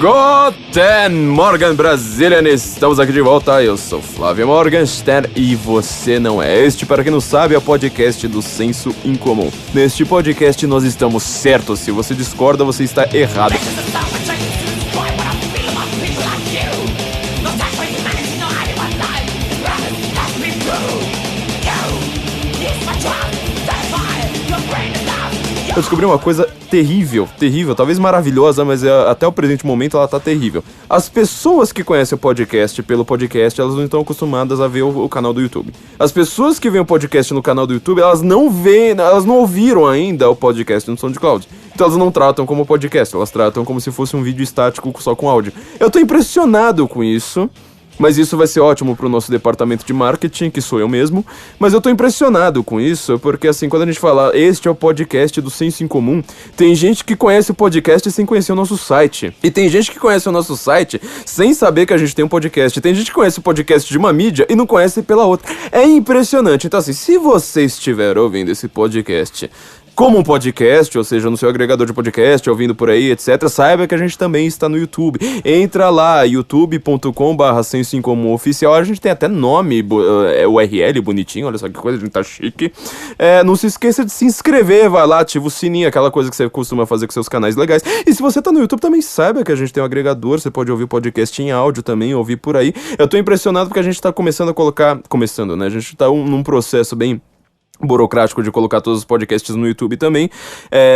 Guten Morgen, Brazilian! Estamos aqui de volta, eu sou Flávio Morgenstern e você não é. Este, para quem não sabe, é o podcast do Senso em Comum. Neste podcast nós estamos certos, se você discorda, você está errado. Eu descobri uma coisa terrível, talvez maravilhosa, mas até o presente momento ela tá terrível. As pessoas que conhecem o podcast pelo podcast, elas não estão acostumadas a ver o canal do YouTube. As pessoas que veem o podcast no canal do YouTube, elas não ouviram ainda o podcast no SoundCloud. Então elas não tratam como podcast, elas tratam como se fosse um vídeo estático só com áudio. Eu tô impressionado com isso. Mas isso vai ser ótimo pro nosso departamento de marketing, que sou eu mesmo. Mas eu tô impressionado com isso, porque assim, quando a gente fala, este é o podcast do Senso em Comum, tem gente que conhece o podcast sem conhecer o nosso site. E tem gente que conhece o nosso site sem saber que a gente tem um podcast. Tem gente que conhece o podcast de uma mídia e não conhece pela outra. É impressionante. Então assim, se você estiver ouvindo esse podcast como um podcast, ou seja, no seu agregador de podcast, ouvindo por aí, etc., saiba que a gente também está no YouTube. Entra lá, youtube.com/senso em comum oficial. A gente tem até nome, URL bonitinho, olha só que coisa, a gente tá chique. Não se esqueça de se inscrever, vai lá, ativa o sininho, aquela coisa que você costuma fazer com seus canais legais. E se você tá no YouTube, também saiba que a gente tem um agregador, você pode ouvir o podcast em áudio também, ouvir por aí. Eu tô impressionado porque a gente tá começando a colocar... Começando, né? A gente tá num processo bem burocrático de colocar todos os podcasts no YouTube também.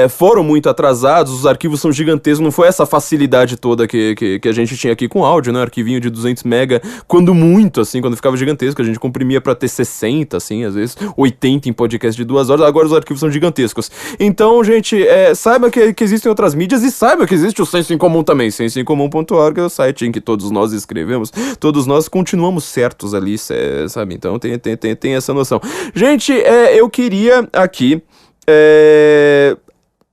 Foram muito atrasados, os arquivos são gigantescos, não foi essa facilidade toda que a gente tinha aqui com áudio, né? Arquivinho de 200 mega, quando muito, assim, quando ficava gigantesco, a gente comprimia pra ter 60, assim, às vezes 80 em podcast de 2 horas, agora os arquivos são gigantescos. Então, gente, saiba que existem outras mídias e saiba que existe o Senso em Comum também. sensoemcomum.org é o site em que todos nós escrevemos, todos nós continuamos certos ali, sabe? Então tem essa noção. Gente, eu queria aqui...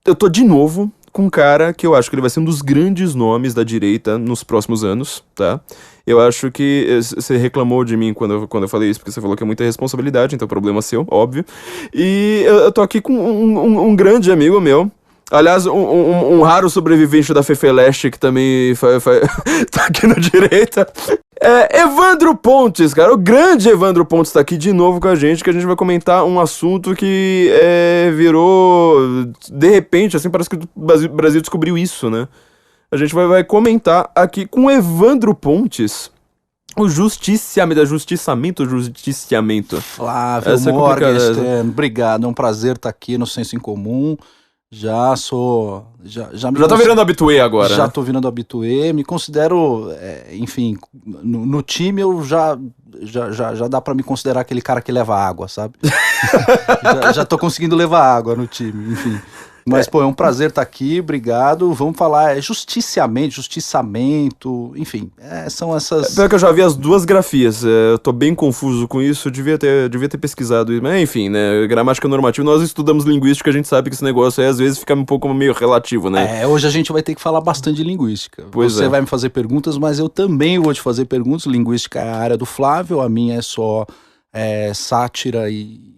Eu tô de novo com um cara que eu acho que ele vai ser um dos grandes nomes da direita nos próximos anos, tá? Eu acho que você reclamou de mim quando eu falei isso, porque você falou que é muita responsabilidade, então é problema seu, óbvio. E eu tô aqui com um grande amigo meu. Aliás, um raro sobrevivente da Fefeleste que também tá aqui na direita. Evandro Pontes, cara, o grande Evandro Pontes tá aqui de novo com a gente, que a gente vai comentar um assunto que virou, de repente, assim, parece que o Brasil descobriu isso, né? A gente vai comentar aqui com o Evandro Pontes o justiciamento. Flávio Morgenstern, obrigado, é um prazer estar aqui no Senso em Comum. Já tá virando habituê agora. Já tô virando habituê, me considero, enfim, no time eu já dá pra me considerar aquele cara que leva água, sabe? já tô conseguindo levar água no time, enfim. Mas, pô, é um prazer estar aqui, obrigado. Vamos falar, justiçamento, enfim, são essas... Pior que eu já vi as duas grafias, eu tô bem confuso com isso, devia ter pesquisado isso, mas enfim, né, gramática normativa, nós estudamos linguística, a gente sabe que esse negócio aí às vezes fica um pouco meio relativo, né? Hoje a gente vai ter que falar bastante de linguística. Você vai me fazer perguntas, mas eu também vou te fazer perguntas. Linguística é a área do Flávio, a minha é só sátira e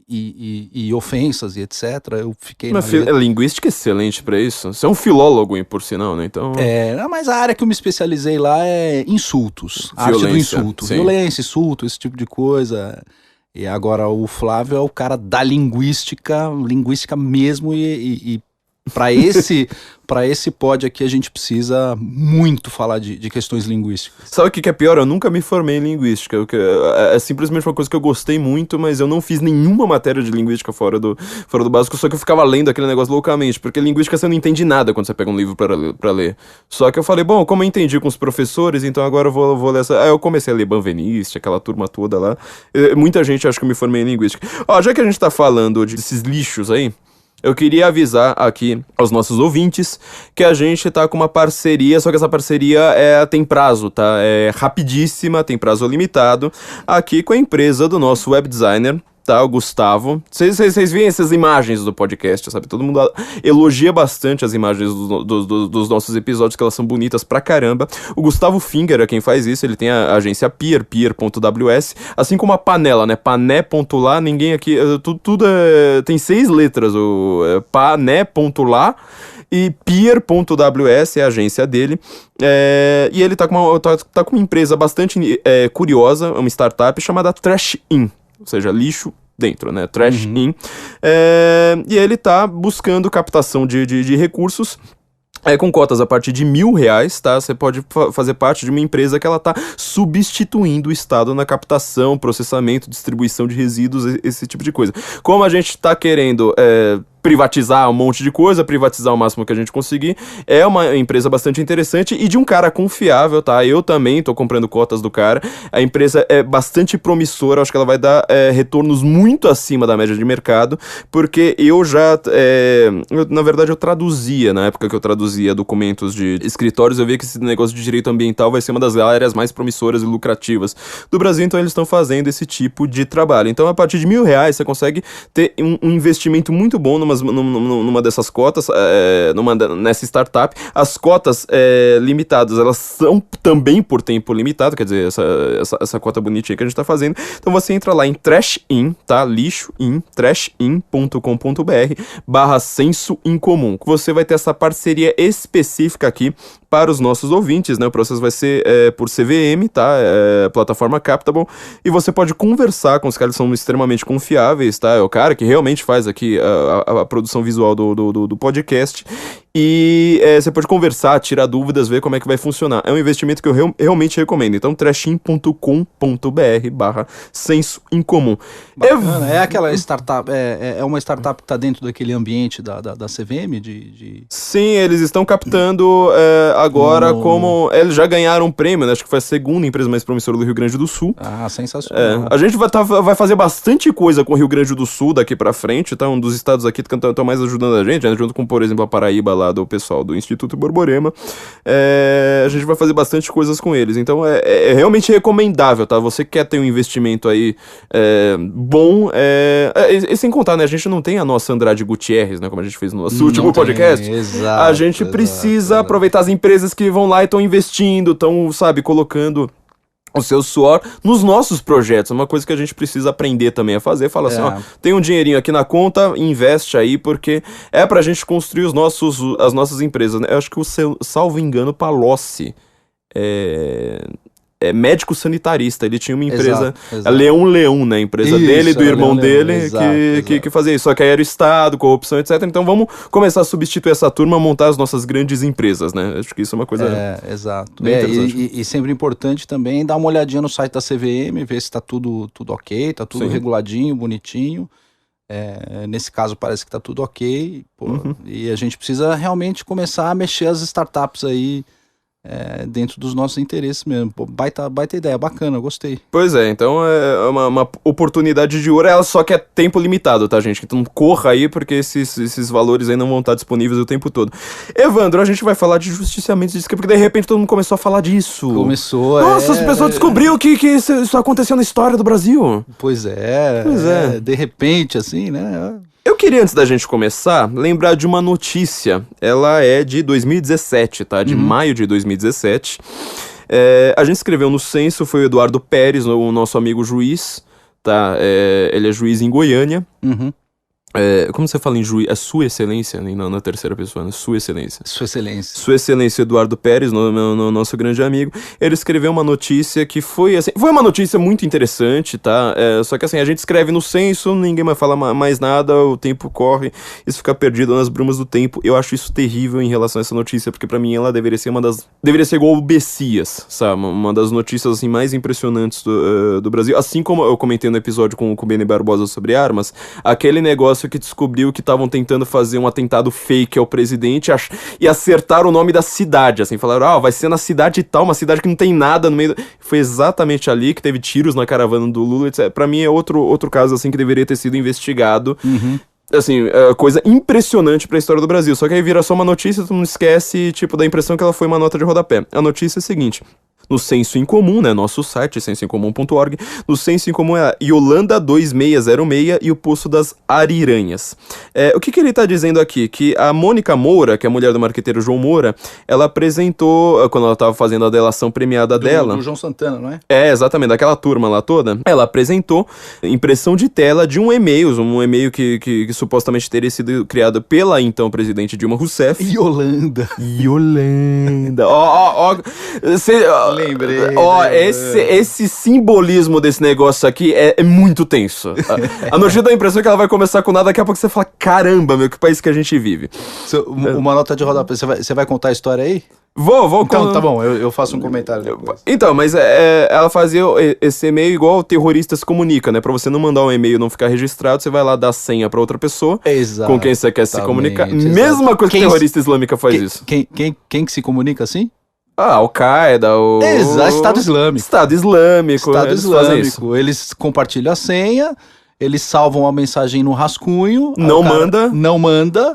ofensas e etc. Eu fiquei linguística é excelente pra isso. Você é um filólogo, por sinal, né? Então... mas a área que eu me especializei lá é insultos. Arte do insulto. Sim. Violência, insulto, esse tipo de coisa. E agora o Flávio é o cara da linguística mesmo e para esse pod aqui a gente precisa muito falar de questões linguísticas. Sabe o que é pior? Eu nunca me formei em linguística. É simplesmente uma coisa que eu gostei muito, mas eu não fiz nenhuma matéria de linguística fora do básico, só que eu ficava lendo aquele negócio loucamente, porque linguística você não entende nada quando você pega um livro pra ler. Só que eu falei, bom, como eu entendi com os professores, então agora eu vou ler essa... Aí eu comecei a ler Banveniste, aquela turma toda lá. Muita gente acha que eu me formei em linguística. Já que a gente tá falando desses lixos aí, eu queria avisar aqui aos nossos ouvintes que a gente tá com uma parceria, só que essa parceria tem prazo, tá? É rapidíssima, tem prazo limitado, aqui com a empresa do nosso web designer, tá? O Gustavo. Vocês veem essas imagens do podcast, sabe? Todo mundo elogia bastante as imagens dos nossos episódios, que elas são bonitas pra caramba. O Gustavo Finger é quem faz isso, ele tem a agência Peer.ws, assim como a Panela, né? Pané.lá, ninguém aqui... Tudo tem 6 letras, o pané.lá. E Peer.ws é a agência dele. E ele tá com uma empresa bastante curiosa, uma startup chamada Trash In, ou seja, lixo dentro, né? Trash In. E ele tá buscando captação de recursos. Com cotas a partir de R$1.000, tá? Você pode fazer parte de uma empresa que ela tá substituindo o Estado na captação, processamento, distribuição de resíduos, esse tipo de coisa. Como a gente tá querendo privatizar um monte de coisa, privatizar o máximo que a gente conseguir, é uma empresa bastante interessante e de um cara confiável, tá? Eu também tô comprando cotas do cara. A empresa é bastante promissora, acho que ela vai dar retornos muito acima da média de mercado, porque eu já, na verdade eu traduzia, na época que eu traduzia documentos de escritórios, eu via que esse negócio de direito ambiental vai ser uma das áreas mais promissoras e lucrativas do Brasil, então eles estão fazendo esse tipo de trabalho. Então a partir de R$1.000 você consegue ter um investimento muito bom numa dessas cotas, nessa startup. As cotas limitadas, elas são também por tempo limitado, quer dizer, essa cota bonitinha que a gente tá fazendo. Então você entra lá em Trashin, tá? Lixo in, trashin.com.br/senso em comum. Você vai ter essa parceria específica aqui para os nossos ouvintes, né? O processo vai ser por CVM, tá? Plataforma Captable, e você pode conversar com os caras que são extremamente confiáveis, tá? É o cara que realmente faz aqui a produção visual do podcast, e você pode conversar, tirar dúvidas, ver como é que vai funcionar. É um investimento que eu realmente recomendo. Então, trashin.com.br/senso em comum. Bacana. É aquela startup, é uma startup que está dentro daquele ambiente da CVM? Sim, eles estão captando agora como... Eles já ganharam um prêmio, né? Acho que foi a segunda empresa mais promissora do Rio Grande do Sul. Ah, sensacional. A gente vai fazer bastante coisa com o Rio Grande do Sul daqui pra frente, tá? Um dos estados aqui que estão mais ajudando a gente, né? Junto com, por exemplo, a Paraíba lá do pessoal do Instituto Borborema. A gente vai fazer bastante coisas com eles. Então é realmente recomendável, tá? Você quer ter um investimento aí bom, e sem contar, né? A gente não tem a nossa Andrade Gutierrez, né? Como a gente fez no nosso último podcast. Exato, a gente precisa aproveitar as empresas que vão lá e estão investindo, estão, sabe, colocando o seu suor nos nossos projetos. Uma coisa que a gente precisa aprender também a fazer. Fala assim, ó, tem um dinheirinho aqui na conta, investe aí, porque é pra gente construir as nossas empresas, né? Eu acho que salvo engano, Palocci é médico sanitarista, ele tinha uma empresa, a Leão, né, a empresa dele, do irmão dele, que fazia isso, só que aí era o Estado, corrupção, etc. Então vamos começar a substituir essa turma, montar as nossas grandes empresas, né, acho que isso é uma coisa bem interessante. E sempre importante também dar uma olhadinha no site da CVM, ver se tá tudo ok, tá tudo reguladinho, bonitinho. Nesse caso parece que tá tudo ok, e a gente precisa realmente começar a mexer as startups aí, dentro dos nossos interesses mesmo. Pô, baita ideia, bacana, eu gostei. Pois é, então é uma oportunidade de ouro, ela só que é tempo limitado, tá, gente? Então corra aí, porque esses valores aí não vão estar disponíveis o tempo todo. Evandro, a gente vai falar de justiciamento de porque de repente todo mundo começou a falar disso. Começou, Nossa, as pessoas descobriu que isso aconteceu na história do Brasil. Pois é. De repente, assim, né? Eu queria, antes da gente começar, lembrar de uma notícia. Ela é de 2017, tá? De maio de 2017. A gente escreveu no censo, foi o Eduardo Pérez, o nosso amigo juiz, tá? Ele é juiz em Goiânia. Como você fala em juiz? É Sua Excelência, nem na terceira pessoa, né? Sua Excelência. Sua Excelência. Sua Excelência Eduardo Pérez, nosso grande amigo. Ele escreveu uma notícia que foi, assim, foi uma notícia muito interessante, tá? Só que assim, a gente escreve no censo, ninguém vai falar mais nada, o tempo corre, isso fica perdido nas brumas do tempo. Eu acho isso terrível em relação a essa notícia, porque pra mim ela deveria ser deveria ser igual o Bessias, sabe? Uma das notícias assim, mais impressionantes do Brasil. Assim como eu comentei no episódio com o Beni Barbosa sobre armas, aquele negócio que descobriu que estavam tentando fazer um atentado fake ao presidente e acertaram o nome da cidade, assim, falaram, vai ser na cidade tal, uma cidade que não tem nada no meio Foi exatamente ali que teve tiros na caravana do Lula, etc. Pra mim é outro caso, assim, que deveria ter sido investigado. Assim, coisa impressionante pra história do Brasil, só que aí vira só uma notícia, tu não esquece, tipo, da impressão que ela foi uma nota de rodapé. A notícia é a seguinte: no Senso em Comum, né? Nosso site, sensoincomum.org. No Senso em Comum é a Yolanda 2606 e o Poço das Ariranhas. O que ele tá dizendo aqui? Que a Mônica Moura, que é a mulher do marqueteiro João Moura, ela apresentou, quando ela tava fazendo a delação premiada dela... Do João Santana, não é? Exatamente, daquela turma lá toda. Ela apresentou impressão de tela de um e-mail que supostamente teria sido criado pela então presidente Dilma Rousseff. Yolanda. Lembrei. Esse simbolismo desse negócio aqui é muito tenso. A notícia dá a impressão que ela vai começar com nada, daqui a pouco você fala, caramba, meu, que país que a gente vive. Uma nota de rodapé, você vai contar a história aí? Vou. Então, tá bom, eu faço um comentário depois. Então, mas ela fazia esse e-mail igual terroristas comunicam, né? Pra você não mandar um e-mail e não ficar registrado, você vai lá dar senha pra outra pessoa, com quem você quer se comunicar. Mesma coisa que terrorista islâmica faz isso. Quem que se comunica assim? Al-Qaeda, Exato, Estado Islâmico. Estado Islâmico. Eles compartilham a senha, eles salvam a mensagem no rascunho. Não manda.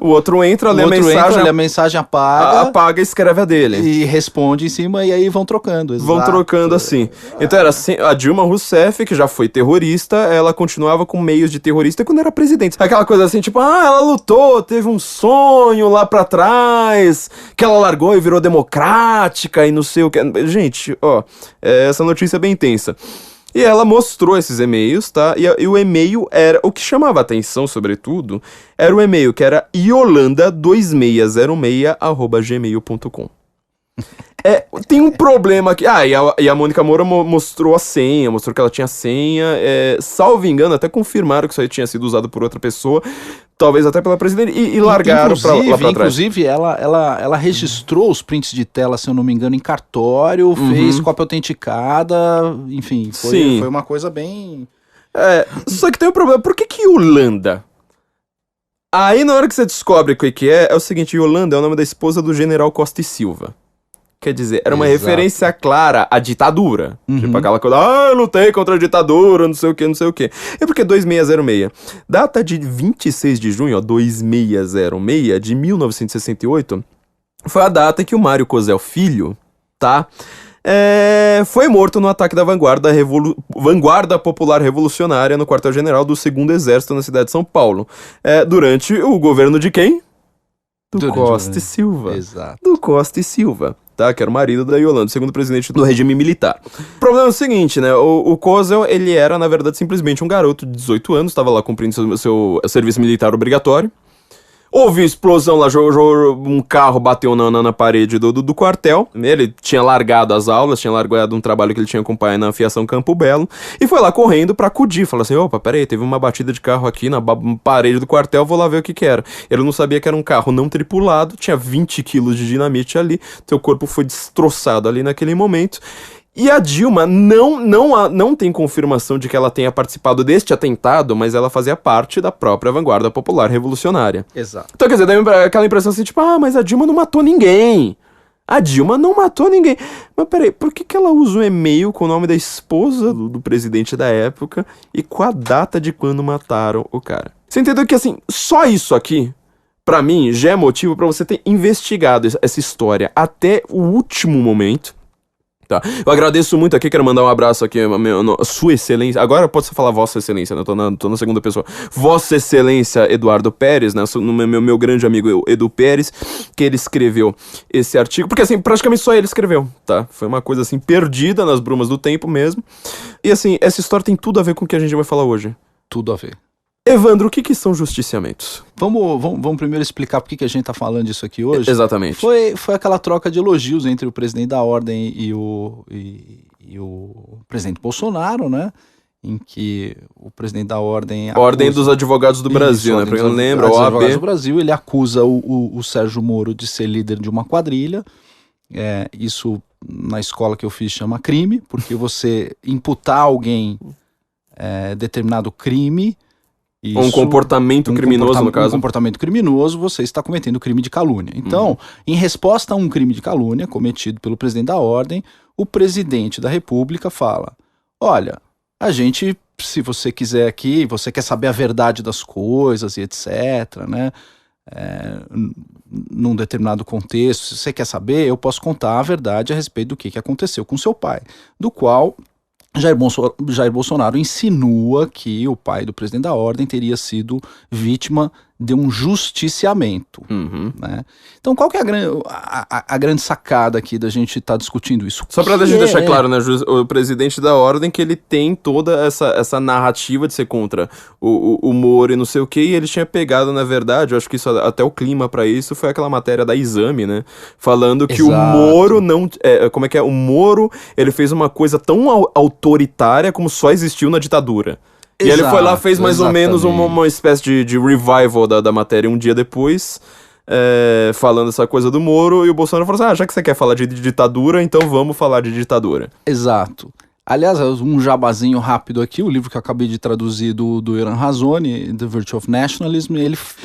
O outro entra, lê a mensagem, apaga e escreve a dele. E responde em cima e aí vão trocando. Exato. Vão trocando assim. Então era assim, a Dilma Rousseff, que já foi terrorista, ela continuava com meios de terrorista quando era presidente. Aquela coisa assim, tipo, ela lutou, teve um sonho lá pra trás, que ela largou e virou democrática e não sei o que. Gente, essa notícia é bem tensa. E ela mostrou esses e-mails, tá? E o e-mail era... O que chamava atenção, sobretudo, era o e-mail que era yolanda2606@gmail.com. Tem um problema aqui. E a Mônica Moura mostrou a senha, mostrou que ela tinha senha. Salvo engano, até confirmaram que isso aí tinha sido usado por outra pessoa, talvez até pela presidente, e largaram lá pra trás. Inclusive, ela registrou os prints de tela, se eu não me engano, em cartório, fez cópia autenticada, enfim, foi uma coisa bem... Só que tem um problema, por que Yolanda? Aí na hora que você descobre o que é o seguinte, Yolanda é o nome da esposa do general Costa e Silva. Quer dizer, era uma referência clara à ditadura. Tipo aquela coisa, eu lutei contra a ditadura, não sei o que. É porque 2606, data de 26 de junho, 2606 de 1968, foi a data que o Mário Cosel Filho, tá? Foi morto no ataque da Vanguarda Popular Revolucionária no quartel-general do 2º Exército na cidade de São Paulo. Durante o governo de quem? Costa e Silva. Exato. Do Costa e Silva, tá? Que era o marido da Yolanda, segundo presidente do regime militar. O problema é o seguinte, né? O Cosel, ele era, na verdade, simplesmente um garoto de 18 anos, estava lá cumprindo seu serviço militar obrigatório. Houve explosão lá, um carro bateu na parede do quartel. Ele tinha largado as aulas, tinha largado um trabalho que ele tinha com o pai na Fiação Campo Belo. E foi lá correndo pra acudir. Falou assim, opa, peraí, teve uma batida de carro aqui na parede do quartel, vou lá ver o que era. Ele não sabia que era um carro não tripulado, tinha 20 quilos de dinamite ali. Seu corpo foi destroçado ali naquele momento. E a Dilma não tem confirmação de que ela tenha participado deste atentado, mas ela fazia parte da própria Vanguarda Popular Revolucionária. Exato. Então, quer dizer, dá aquela impressão assim, tipo, mas a Dilma não matou ninguém. A Dilma não matou ninguém. Mas peraí, por que ela usa um e-mail com o nome da esposa do presidente da época e com a data de quando mataram o cara? Você entendeu que, assim, só isso aqui, pra mim, já é motivo pra você ter investigado essa história até o último momento. Tá. Eu agradeço muito aqui, quero mandar um abraço aqui a Sua Excelência, agora pode falar Vossa Excelência, né? Tô na segunda pessoa. Vossa Excelência Eduardo Pérez, né? Meu grande amigo Edu Pérez, que ele escreveu esse artigo, porque assim, praticamente só ele escreveu, tá? Foi uma coisa assim, perdida nas brumas do tempo mesmo. E assim, essa história tem tudo a ver com o que a gente vai falar hoje. Tudo a ver. Evandro, o que são justiciamentos? Vamos primeiro explicar por que a gente tá falando disso aqui hoje. Exatamente. Foi aquela troca de elogios entre o presidente da Ordem e o presidente Bolsonaro, né? Em que o presidente da Ordem... Ordem dos Advogados do Brasil, né? Pra quem não lembra, o OAB. Advogados do Brasil, ele acusa o Sérgio Moro de ser líder de uma quadrilha. Isso, na escola que eu fiz, chama crime, porque você imputar alguém determinado crime... Isso, um comportamento criminoso, no caso. Um comportamento criminoso, você está cometendo crime de calúnia. Então, em resposta a um crime de calúnia cometido pelo presidente da Ordem, o presidente da República fala, olha, a gente, se você quiser aqui, você quer saber a verdade das coisas e etc, né? num determinado contexto, se você quer saber, eu posso contar a verdade a respeito do que aconteceu com seu pai, do qual Jair Bolsonaro insinua que o pai do presidente da ordem teria sido vítima de um justiciamento. Né? Então, qual que é a grande sacada aqui da gente estar discutindo isso? Só pra gente deixar claro, né, o presidente da ordem, que ele tem toda essa narrativa de ser contra o Moro e não sei o que, e ele tinha pegado, na verdade, eu acho que isso, até o clima pra isso, foi aquela matéria da Exame, né, falando que o Moro não... como é que é? O Moro, ele fez uma coisa tão autoritária como só existiu na ditadura. E ele foi lá, fez mais ou menos uma espécie de revival da matéria um dia depois, falando essa coisa do Moro, e o Bolsonaro falou assim, já que você quer falar de ditadura, então vamos falar de ditadura. Exato. Aliás, um jabazinho rápido aqui, o livro que eu acabei de traduzir do Yoram Razoni, The Virtue of Nationalism,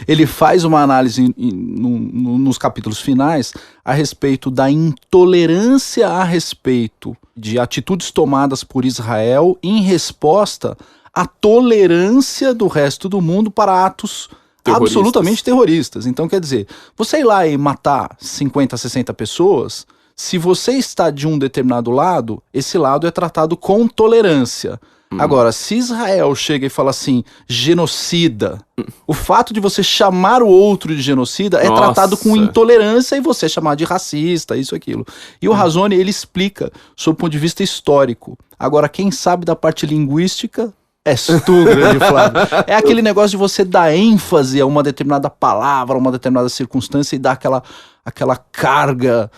ele faz uma análise nos capítulos finais a respeito da intolerância a respeito de atitudes tomadas por Israel em resposta à tolerância do resto do mundo para atos absolutamente terroristas. Então, quer dizer, você ir lá e matar 50, 60 pessoas... Se você está de um determinado lado, esse lado é tratado com tolerância. Agora, se Israel chega e fala assim, genocida, o fato de você chamar o outro de genocida é tratado com intolerância e você chamar de racista, isso, aquilo. E o Razoni, ele explica, sob o ponto de vista histórico. Agora, quem sabe da parte linguística... És tu, grande Flávio. É aquele negócio de você dar ênfase a uma determinada palavra, a uma determinada circunstância e dar aquela carga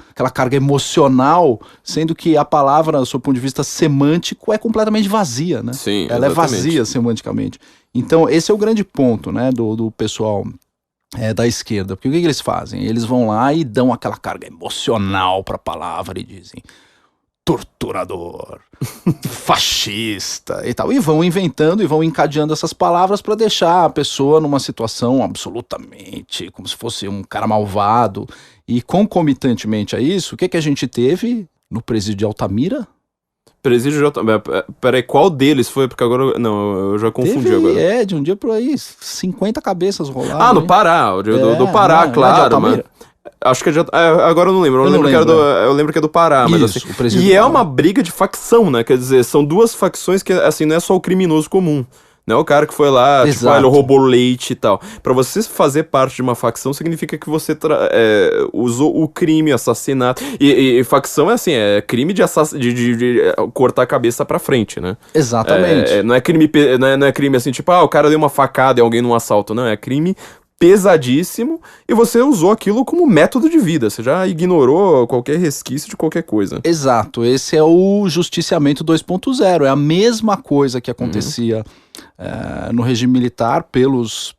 emocional, sendo que a palavra, do seu ponto de vista semântico, é completamente vazia, né? Sim, ela é vazia semanticamente. Então, esse é o grande ponto, né, do pessoal da esquerda. Porque o que eles fazem? Eles vão lá e dão aquela carga emocional para a palavra e dizem... torturador, fascista e tal. E vão inventando e vão encadeando essas palavras para deixar a pessoa numa situação absolutamente como se fosse um cara malvado. E concomitantemente a isso, o que a gente teve no presídio de Altamira? Presídio de Altamira. Peraí, qual deles foi? Porque agora... Não, eu já confundi agora. De um dia por aí, 50 cabeças rolaram. No Pará, do Pará, claro, mas... Acho que agora eu não lembro. Eu lembro que é do Pará, mas isso, assim. E é uma briga de facção, né? Quer dizer, são duas facções que, assim, não é só o criminoso comum. Não é o cara que foi lá, tipo, ele roubou leite e tal. Pra você fazer parte de uma facção, significa que você usou o crime, assassinato. E facção é assim, é crime de cortar a cabeça pra frente, né? Exatamente. Não é crime assim, tipo, o cara deu uma facada em alguém num assalto. Não, é crime pesadíssimo, e você usou aquilo como método de vida, você já ignorou qualquer resquício de qualquer coisa. Exato, esse é o justiciamento 2.0, é a mesma coisa que acontecia no regime militar pelos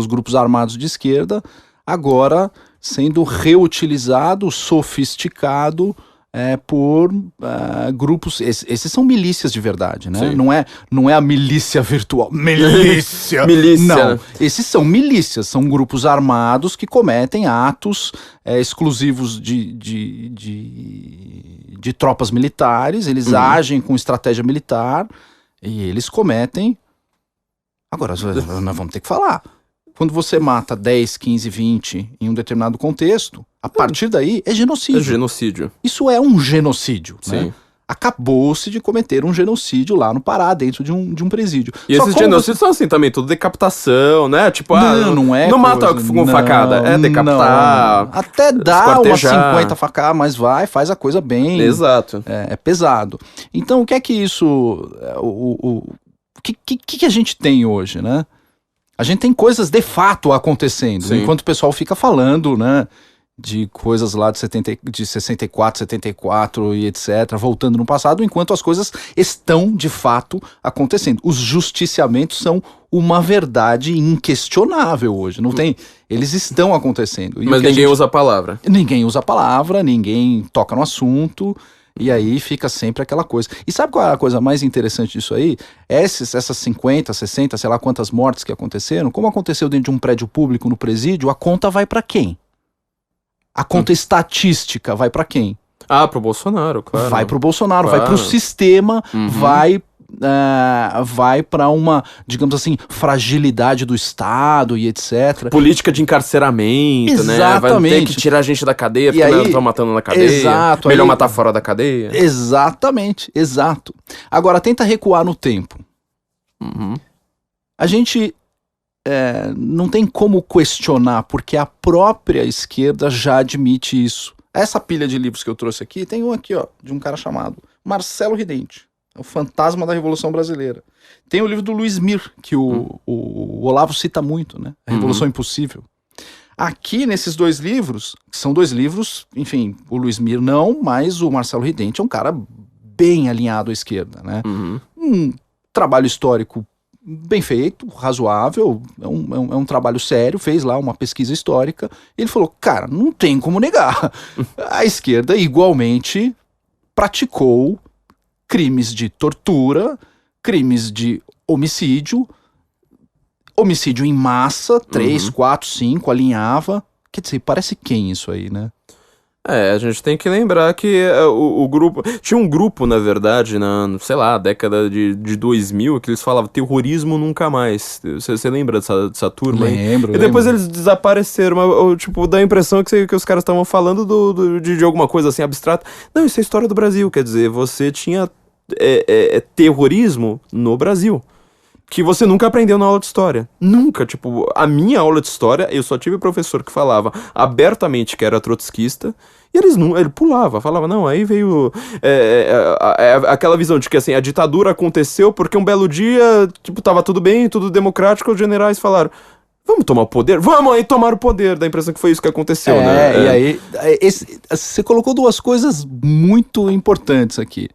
grupos armados de esquerda, agora sendo reutilizado, sofisticado por grupos, esses são milícias de verdade, né? Não é a milícia virtual. Milícia! Não, esses são milícias, são grupos armados que cometem atos exclusivos de tropas militares, eles agem com estratégia militar e eles cometem... Agora, nós vamos ter que falar. Quando você mata 10, 15, 20 em um determinado contexto, a partir daí é genocídio. É genocídio. Isso é um genocídio, sim, né? Acabou-se de cometer um genocídio lá no Pará, dentro de um presídio. E esses genocídios são assim também, tudo decapitação, né? Tipo, não mata com facada, é decapitar. Até dá umas 50 facadas, mas faz a coisa bem... Exato. É pesado. Então, o que é que isso... O que a gente tem hoje, né? A gente tem coisas de fato acontecendo, sim, enquanto o pessoal fica falando, né, de coisas lá de 64, 74 e etc, voltando no passado, enquanto as coisas estão de fato acontecendo. Os justiciamentos são uma verdade inquestionável hoje, não tem, eles estão acontecendo. Mas ninguém usa a palavra. Ninguém usa a palavra, ninguém toca no assunto. E aí fica sempre aquela coisa. E sabe qual é a coisa mais interessante disso aí? Essas 50, 60, sei lá quantas mortes que aconteceram, como aconteceu dentro de um prédio público no presídio, a conta vai pra quem? A conta estatística vai pra quem? Pro Bolsonaro, claro. Vai pro Bolsonaro, vai pro sistema, vai vai para uma, digamos assim, fragilidade do Estado e etc. Política de encarceramento, né? Exatamente. Vai ter que tirar a gente da cadeia, porque aí, estão matando na cadeia. exato, Melhor aí, matar fora da cadeia. Exatamente, exato. Agora, tenta recuar no tempo. A gente não tem como questionar, porque a própria esquerda já admite isso. Essa pilha de livros que eu trouxe aqui, tem um aqui, ó, de um cara chamado Marcelo Ridente, o Fantasma da Revolução Brasileira. Tem o livro do Luiz Mir, que o Olavo cita muito, né? A Revolução Impossível. Aqui, nesses dois livros, que são dois livros, enfim, o Luiz Mir não, mas o Marcelo Ridente é um cara bem alinhado à esquerda, né? Um trabalho histórico bem feito, razoável, é um trabalho sério, fez lá uma pesquisa histórica. Ele falou, cara, não tem como negar. A esquerda igualmente praticou crimes de tortura, crimes de homicídio em massa, 3, 4, 5, alinhava. Quer dizer, parece quem isso aí, né? A gente tem que lembrar que o grupo... Tinha um grupo, na verdade, sei lá, década de 2000, que eles falavam terrorismo nunca mais. Você lembra dessa turma aí? Lembro. E depois eles desapareceram, mas, tipo, dá a impressão que os caras estavam falando de alguma coisa assim abstrata. Não, isso é história do Brasil, quer dizer, você tinha terrorismo no Brasil. Que você nunca aprendeu na aula de história. Nunca, tipo, a minha aula de história, eu só tive professor que falava abertamente que era trotskista, e ele pulava, falava, não, aí veio aquela visão de que, assim, a ditadura aconteceu porque um belo dia, tipo, tava tudo bem, tudo democrático, os generais falaram, vamos tomar o poder? Vamos aí tomar o poder, dá a impressão que foi isso que aconteceu, né? E aí, você colocou duas coisas muito importantes aqui.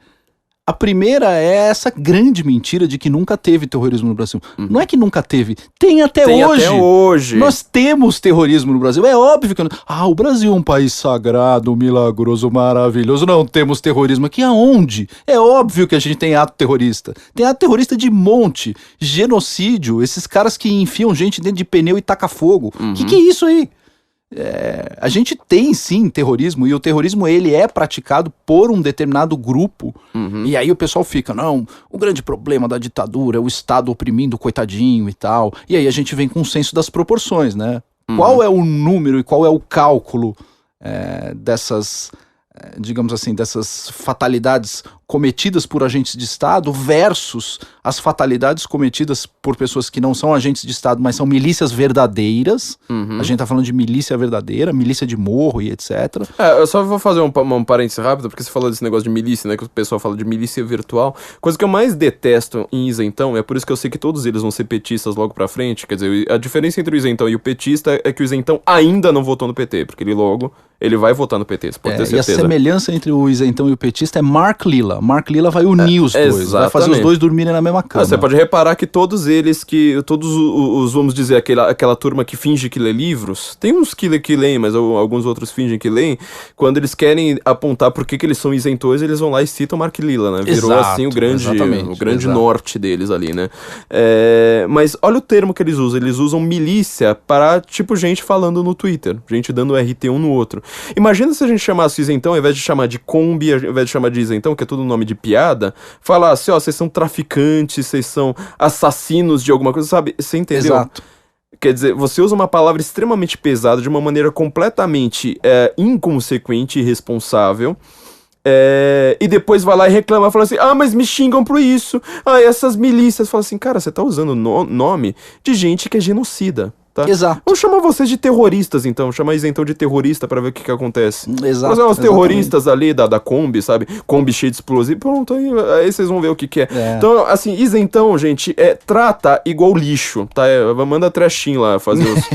A primeira é essa grande mentira de que nunca teve terrorismo no Brasil. Não é que nunca teve, tem até hoje. Nós temos terrorismo no Brasil. É óbvio que... o Brasil é um país sagrado, milagroso, maravilhoso. Não temos terrorismo aqui. Aonde? É óbvio que a gente tem ato terrorista. Tem ato terrorista de monte. Genocídio. Esses caras que enfiam gente dentro de pneu e taca fogo. Que é isso aí? A gente tem sim terrorismo, e o terrorismo ele é praticado por um determinado grupo, e aí o pessoal fica, não, o grande problema da ditadura é o Estado oprimindo o coitadinho e tal, e aí a gente vem com o senso das proporções, né? Qual é o número e qual é o cálculo dessas, digamos assim, dessas fatalidades cometidas por agentes de Estado versus as fatalidades cometidas por pessoas que não são agentes de Estado, mas são milícias verdadeiras. A gente tá falando de milícia verdadeira, milícia de morro e etc. Eu só vou fazer um parênteses rápido, porque você falou desse negócio de milícia, né, que o pessoal fala de milícia virtual. Coisa que eu mais detesto em isentão, é por isso que eu sei que todos eles vão ser petistas logo pra frente. Quer dizer, a diferença entre o isentão e o petista é que o isentão ainda não votou no PT, porque ele vai votar no PT, você pode ter certeza. E a semelhança entre o isentão e o petista é Mark Lilla. Mark Lilla vai unir os dois, exatamente. Vai fazer os dois dormirem na mesma cama. Você pode reparar que todos os, vamos dizer, aquela turma que finge que lê livros, tem uns que leem, mas alguns outros fingem que leem, quando eles querem apontar por que eles são isentões, eles vão lá e citam Mark Lilla, né? Virou assim o grande norte deles ali, né? Mas olha o termo que eles usam milícia para, tipo, gente falando no Twitter, gente dando RT um no outro. Imagina se a gente chamasse isentão, ao invés de chamar de Kombi, ao invés de chamar de isentão, que é tudo nome de piada, falar assim, vocês são traficantes, vocês são assassinos de alguma coisa, sabe? Você entendeu? Exato. Quer dizer, você usa uma palavra extremamente pesada de uma maneira completamente inconsequente e irresponsável. E depois vai lá e reclama, fala assim, mas me xingam por isso. Essas milícias. Fala assim, cara, você tá usando nome de gente que é genocida. Tá? Exato. Vamos chamar vocês de terroristas, então. Chamar isentão de terrorista pra ver o que acontece. Exato. Os terroristas ali da Kombi, sabe? Kombi cheio de explosivo. Pronto, aí vocês vão ver o que é. Então, assim, isentão, gente, trata igual lixo, tá? Manda trechinho lá fazer os...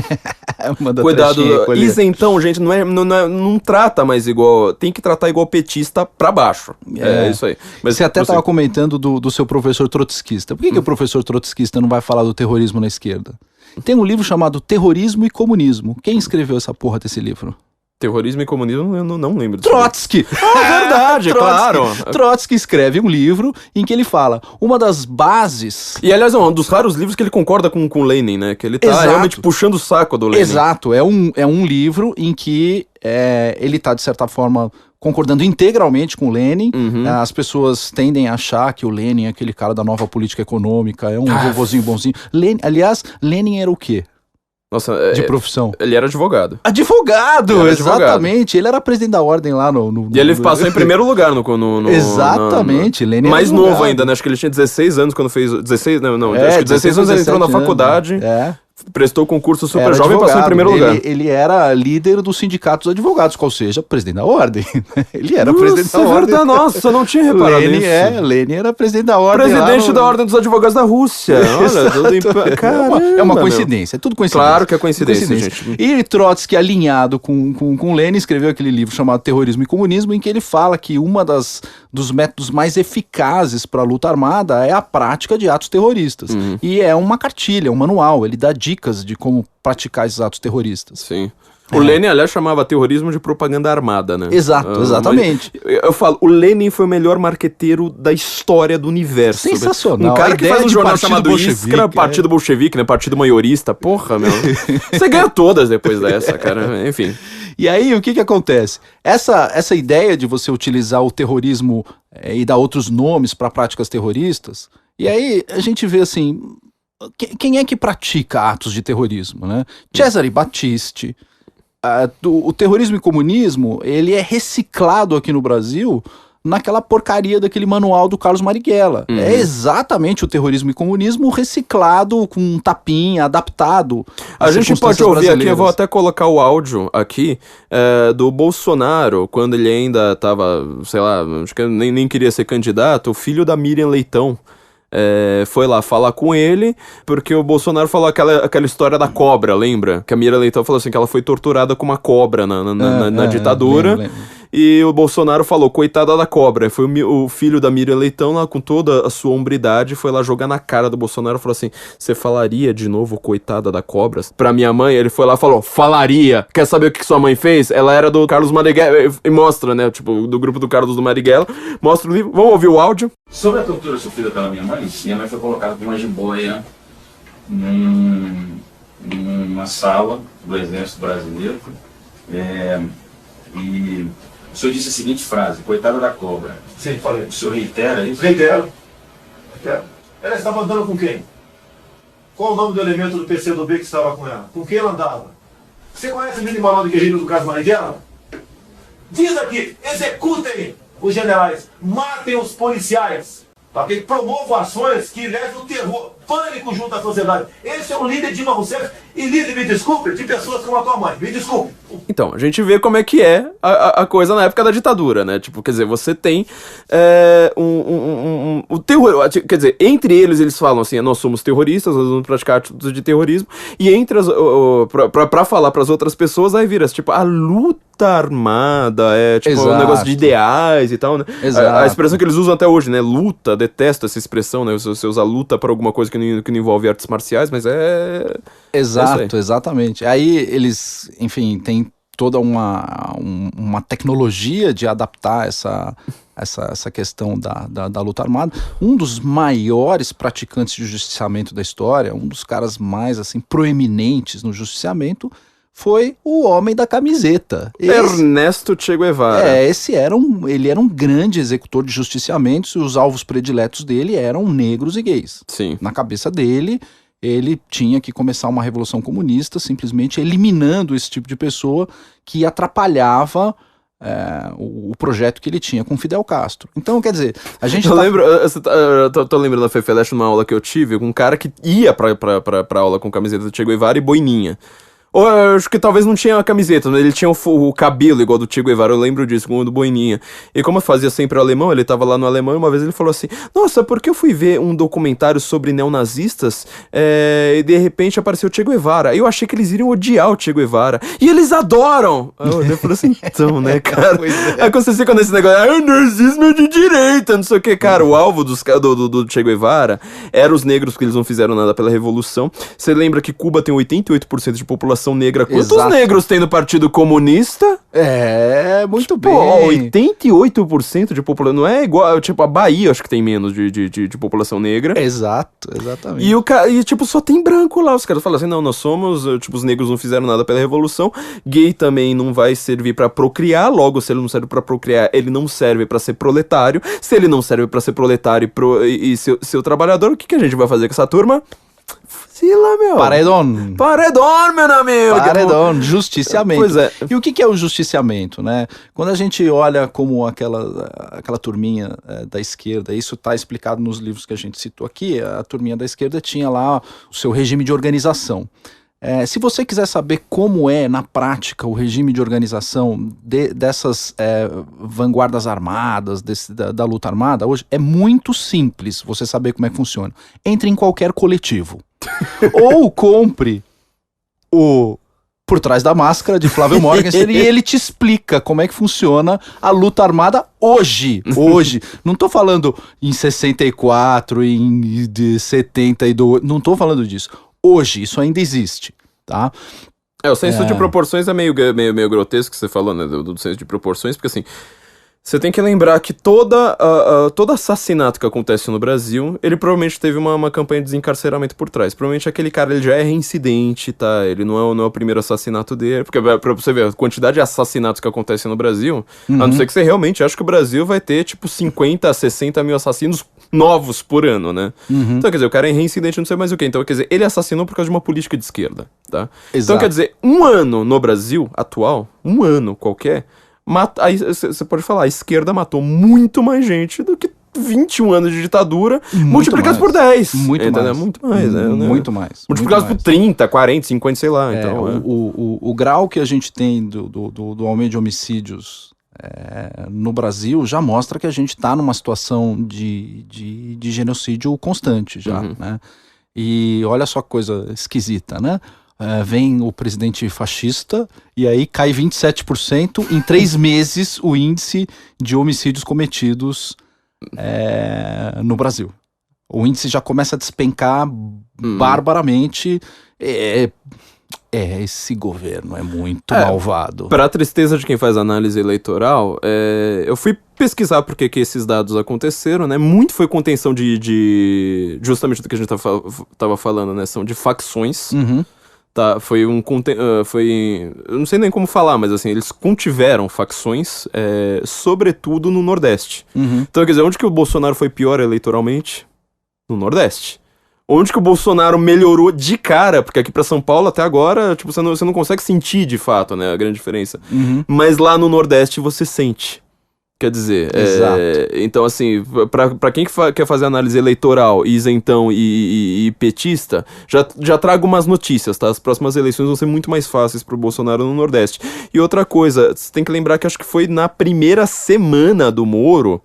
Cuidado. Isentão, gente, não trata mais igual... Tem que tratar igual petista pra baixo. É isso aí. Mas você até tava comentando do seu professor trotskista. Por que o professor trotskista não vai falar do terrorismo na esquerda? Tem um livro chamado Terrorismo e Comunismo. Quem escreveu essa porra desse livro? Terrorismo e Comunismo, eu não lembro disso. Trotsky! Verdade, claro! Trotsky escreve um livro em que ele fala, uma das bases... E, aliás, é um dos raros livros que ele concorda com Lenin, né? Que ele tá realmente puxando o saco do Lenin. Exato, é um livro em que ele tá, de certa forma, concordando integralmente com o Lenin. As pessoas tendem a achar que o Lenin, aquele cara da nova política econômica, é um vovozinho bonzinho. Aliás, Lenin era o quê? Nossa, de profissão. Ele era advogado. Advogado, exatamente. Ele era presidente da ordem lá no e ele passou em primeiro lugar no exatamente. Lenin mais novo ainda, né? Acho que ele tinha 16 anos quando fez... 16? Não. Acho que 16 anos ele entrou na faculdade. Prestou o concurso super jovem e passou em primeiro lugar. Ele era líder dos sindicatos dos advogados, ou seja, presidente da ordem. Ele era presidente da ordem. Nossa, eu não tinha reparado nisso. Lenin era presidente da ordem. Presidente da ordem dos advogados da Rússia. Olha, tudo é uma coincidência, é tudo coincidência. Claro que é coincidência, gente. E Trotsky, alinhado com Lenin, escreveu aquele livro chamado Terrorismo e Comunismo, em que ele fala que dos métodos mais eficazes para a luta armada é a prática de atos terroristas. E é uma cartilha, um manual, ele dá dicas de como praticar esses atos terroristas. Sim. O Lenin, aliás, chamava terrorismo de propaganda armada, né? Exatamente. Eu falo, o Lenin foi o melhor marqueteiro da história do universo. Sensacional. Um cara que faz um jornal chamado Iskra, Partido Bolchevique, né? Partido Maiorista. Porra, meu. Você ganha todas depois dessa, cara. Enfim. E aí, o que acontece? Essa ideia de você utilizar o terrorismo e dar outros nomes para práticas terroristas, e aí a gente vê assim... Quem é que pratica atos de terrorismo, né? Cesare Battisti. O terrorismo e comunismo, ele é reciclado aqui no Brasil naquela porcaria daquele manual do Carlos Marighella. É exatamente o terrorismo e comunismo reciclado com um tapinha, adaptado. A gente pode ouvir aqui, eu vou até colocar o áudio aqui, do Bolsonaro, quando ele ainda estava, sei lá, acho que nem queria ser candidato, o filho da Miriam Leitão. Foi lá falar com ele, porque o Bolsonaro falou aquela história da cobra, lembra? Que a Miriam Leitão falou assim, que ela foi torturada com uma cobra na ditadura. Lembro. E o Bolsonaro falou, coitada da cobra. Foi o filho da Miriam Leitão lá, com toda a sua hombridade, foi lá jogar na cara do Bolsonaro e falou assim, você falaria de novo coitada da cobra? Pra minha mãe, ele foi lá e falou, falaria. Quer saber o que sua mãe fez? Ela era do Carlos Marighella, e mostra, né, tipo, do grupo do Carlos do Marighella, mostra o livro, vamos ouvir o áudio. Sobre a tortura sofrida pela minha mãe foi colocada por uma jiboia numa sala do Exército Brasileiro, e o senhor disse a seguinte frase, coitada da cobra. Sim, falei. O senhor reitera isso? Reitero. Ela estava andando com quem? Qual o nome do elemento do PCdoB que estava com ela? Com quem ela andava? Você conhece o mini manual de guerrilha do Carlos Marighella? Diz aqui, executem os generais, matem os policiais, para que promovam ações que levem o terror, pânico junto à sociedade. Esse é o líder Dilma Rousseff e líder, me desculpe, de pessoas como a tua mãe. Me desculpe. Então, a gente vê como é que é a coisa na época da ditadura, né? Tipo, quer dizer, você tem o terror... Quer dizer, entre eles falam assim, nós somos terroristas, nós vamos praticar atos de terrorismo, e entre pra falar pras outras pessoas, aí vira, tipo, a luta armada, tipo, um negócio de ideais e tal, né? A expressão que eles usam até hoje, né? Luta, detesto essa expressão, né? Você usa luta para alguma coisa que não envolve artes marciais, mas exatamente. Aí eles, enfim, tem toda uma tecnologia de adaptar essa questão da luta armada. Um dos maiores praticantes de justiciamento da história, um dos caras mais assim proeminentes no justiciamento, foi o homem da camiseta. Ernesto Che Guevara. Ele era um grande executor de justiciamentos e os alvos prediletos dele eram negros e gays. Sim. Na cabeça dele, ele tinha que começar uma revolução comunista, simplesmente eliminando esse tipo de pessoa que atrapalhava o projeto que ele tinha com Fidel Castro. Então, quer dizer, a gente lembro, tô lembrando da FEFELESH numa aula que eu tive, com um cara que ia pra aula com camiseta do Che Guevara e boininha. Ou eu acho que talvez não tinha a camiseta, né? Ele tinha o cabelo igual do Che Guevara, eu lembro disso, como o do Boininha. E como eu fazia sempre o alemão, ele tava lá no alemão e uma vez ele falou assim, nossa, porque eu fui ver um documentário sobre neonazistas e de repente apareceu o Che Guevara. Eu achei que eles iriam odiar o Che Guevara. E eles adoram! Eu falei assim, então, né, cara? Aí quando você fica nesse negócio, nazismo é de direita, não sei o que, cara. O alvo do Che Guevara eram os negros, porque eles não fizeram nada pela revolução. Você lembra que Cuba tem 88% de população população negra. Quantos Exato. negros tem no Partido Comunista? Muito bem. Pô, 88% de população. Não é igual. Tipo, a Bahia acho que tem menos de população negra. Exato, exatamente. E tipo, só tem branco lá. Os caras falam assim, não, nós somos, tipo, os negros não fizeram nada pela revolução, gay também não vai servir pra procriar, logo, se ele não serve pra procriar, ele não serve pra ser proletário. Se ele não serve pra ser proletário e ser trabalhador, o que a gente vai fazer com essa turma? Fuzila, meu. Paredão. Paredão, meu amigo. Paredão, justiciamento. Pois é. E o que é o justiciamento, né? Quando a gente olha como aquela turminha da esquerda, isso está explicado nos livros que a gente citou aqui, a turminha da esquerda tinha lá o seu regime de organização. Se você quiser saber como é, na prática, o regime de organização dessas vanguardas armadas, da luta armada, hoje, é muito simples você saber como é que funciona. Entre em qualquer coletivo. Ou compre o Por Trás da Máscara, de Flávio Morgenstern, e ele te explica como é que funciona a luta armada hoje. Hoje. Não tô falando em 64, em 72, não tô falando disso. Hoje, isso ainda existe, tá? O senso de proporções é meio grotesco que você falou, né, do senso de proporções, porque assim, você tem que lembrar que todo assassinato que acontece no Brasil, ele provavelmente teve uma campanha de desencarceramento por trás. Provavelmente aquele cara, ele já é reincidente, tá? Ele não é o primeiro assassinato dele, porque pra você ver a quantidade de assassinatos que acontecem no Brasil, a não ser que você realmente acha que o Brasil vai ter, tipo, 50 a 60 mil assassinos novos por ano, né? Então, quer dizer, o cara é reincidente, não sei mais o que. Então, quer dizer, ele assassinou por causa de uma política de esquerda, tá? Exato. Então, quer dizer, um ano no Brasil atual, um ano qualquer, aí você pode falar, a esquerda matou muito mais gente do que 21 anos de ditadura, multiplicados por 10. Muito mais. Muito mais, né? Muito mais. Multiplicados por 30, 40, 50, sei lá. Então, o grau que a gente tem do aumento de homicídios no Brasil já mostra que a gente está numa situação de genocídio constante já, né? E olha só que coisa esquisita, né? Vem o presidente fascista e aí cai 27% em 3 meses o índice de homicídios cometidos no Brasil. O índice já começa a despencar barbaramente. Esse governo é muito malvado. Para tristeza de quem faz análise eleitoral, eu fui pesquisar por que esses dados aconteceram, né? Muito foi contenção justamente do que a gente tava falando, né? São de facções. Tá, eu não sei nem como falar, mas assim, eles contiveram facções, sobretudo no Nordeste. Então, quer dizer, onde que o Bolsonaro foi pior eleitoralmente? No Nordeste. Onde que o Bolsonaro melhorou de cara, porque aqui pra São Paulo até agora, tipo, você não consegue sentir de fato, né, a grande diferença. Mas lá no Nordeste você sente. Quer dizer, então assim, pra quem quer fazer análise eleitoral, isentão e petista, já trago umas notícias, tá? As próximas eleições vão ser muito mais fáceis pro Bolsonaro no Nordeste. E outra coisa, você tem que lembrar que acho que foi na primeira semana do Moro,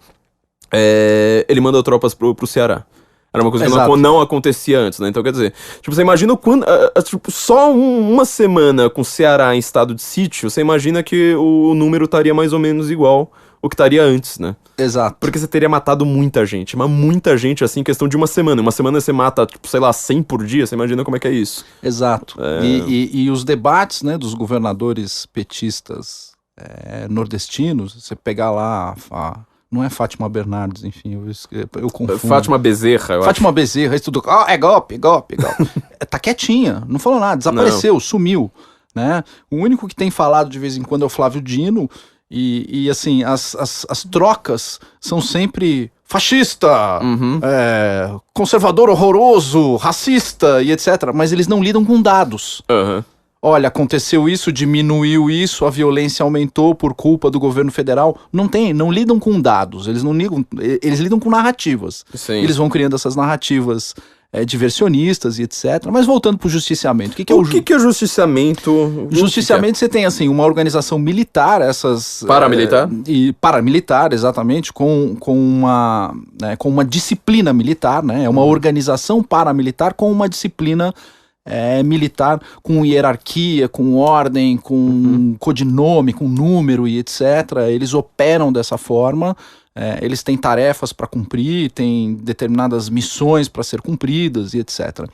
ele mandou tropas pro Ceará. Era uma coisa que não acontecia antes, né? Então, quer dizer, tipo, você imagina quando... tipo, só uma semana com o Ceará em estado de sítio, você imagina que o número estaria mais ou menos igual o que estaria antes, né? Exato. Porque você teria matado muita gente, mas muita gente, assim, em questão de uma semana. Uma semana você mata, tipo, sei lá, 100 por dia, você imagina como é que é isso. Exato. E os debates, né, dos governadores petistas nordestinos, você pegar lá... Não é Fátima Bernardes, enfim, eu confundo. Fátima Bezerra, eu Fátima Bezerra, isso tudo. É golpe. Tá quietinha, não falou nada, desapareceu, sumiu, né? O único que tem falado de vez em quando é o Flávio Dino, e assim, as trocas são sempre fascista, conservador horroroso, racista e etc. Mas eles não lidam com dados. Olha, aconteceu isso, diminuiu isso, a violência aumentou por culpa do governo federal. Não lidam com dados, eles lidam com narrativas. Sim. Eles vão criando essas narrativas diversionistas e etc. Mas voltando pro justiciamento, o que que é justiciamento? Justiciamento, você tem assim, uma organização militar, Paramilitar? Paramilitar, exatamente, com uma disciplina militar, né? É uma organização paramilitar com uma disciplina militar, com hierarquia, com ordem, com codinome, com número e etc. Eles operam dessa forma, eles têm tarefas para cumprir, têm determinadas missões para ser cumpridas e etc.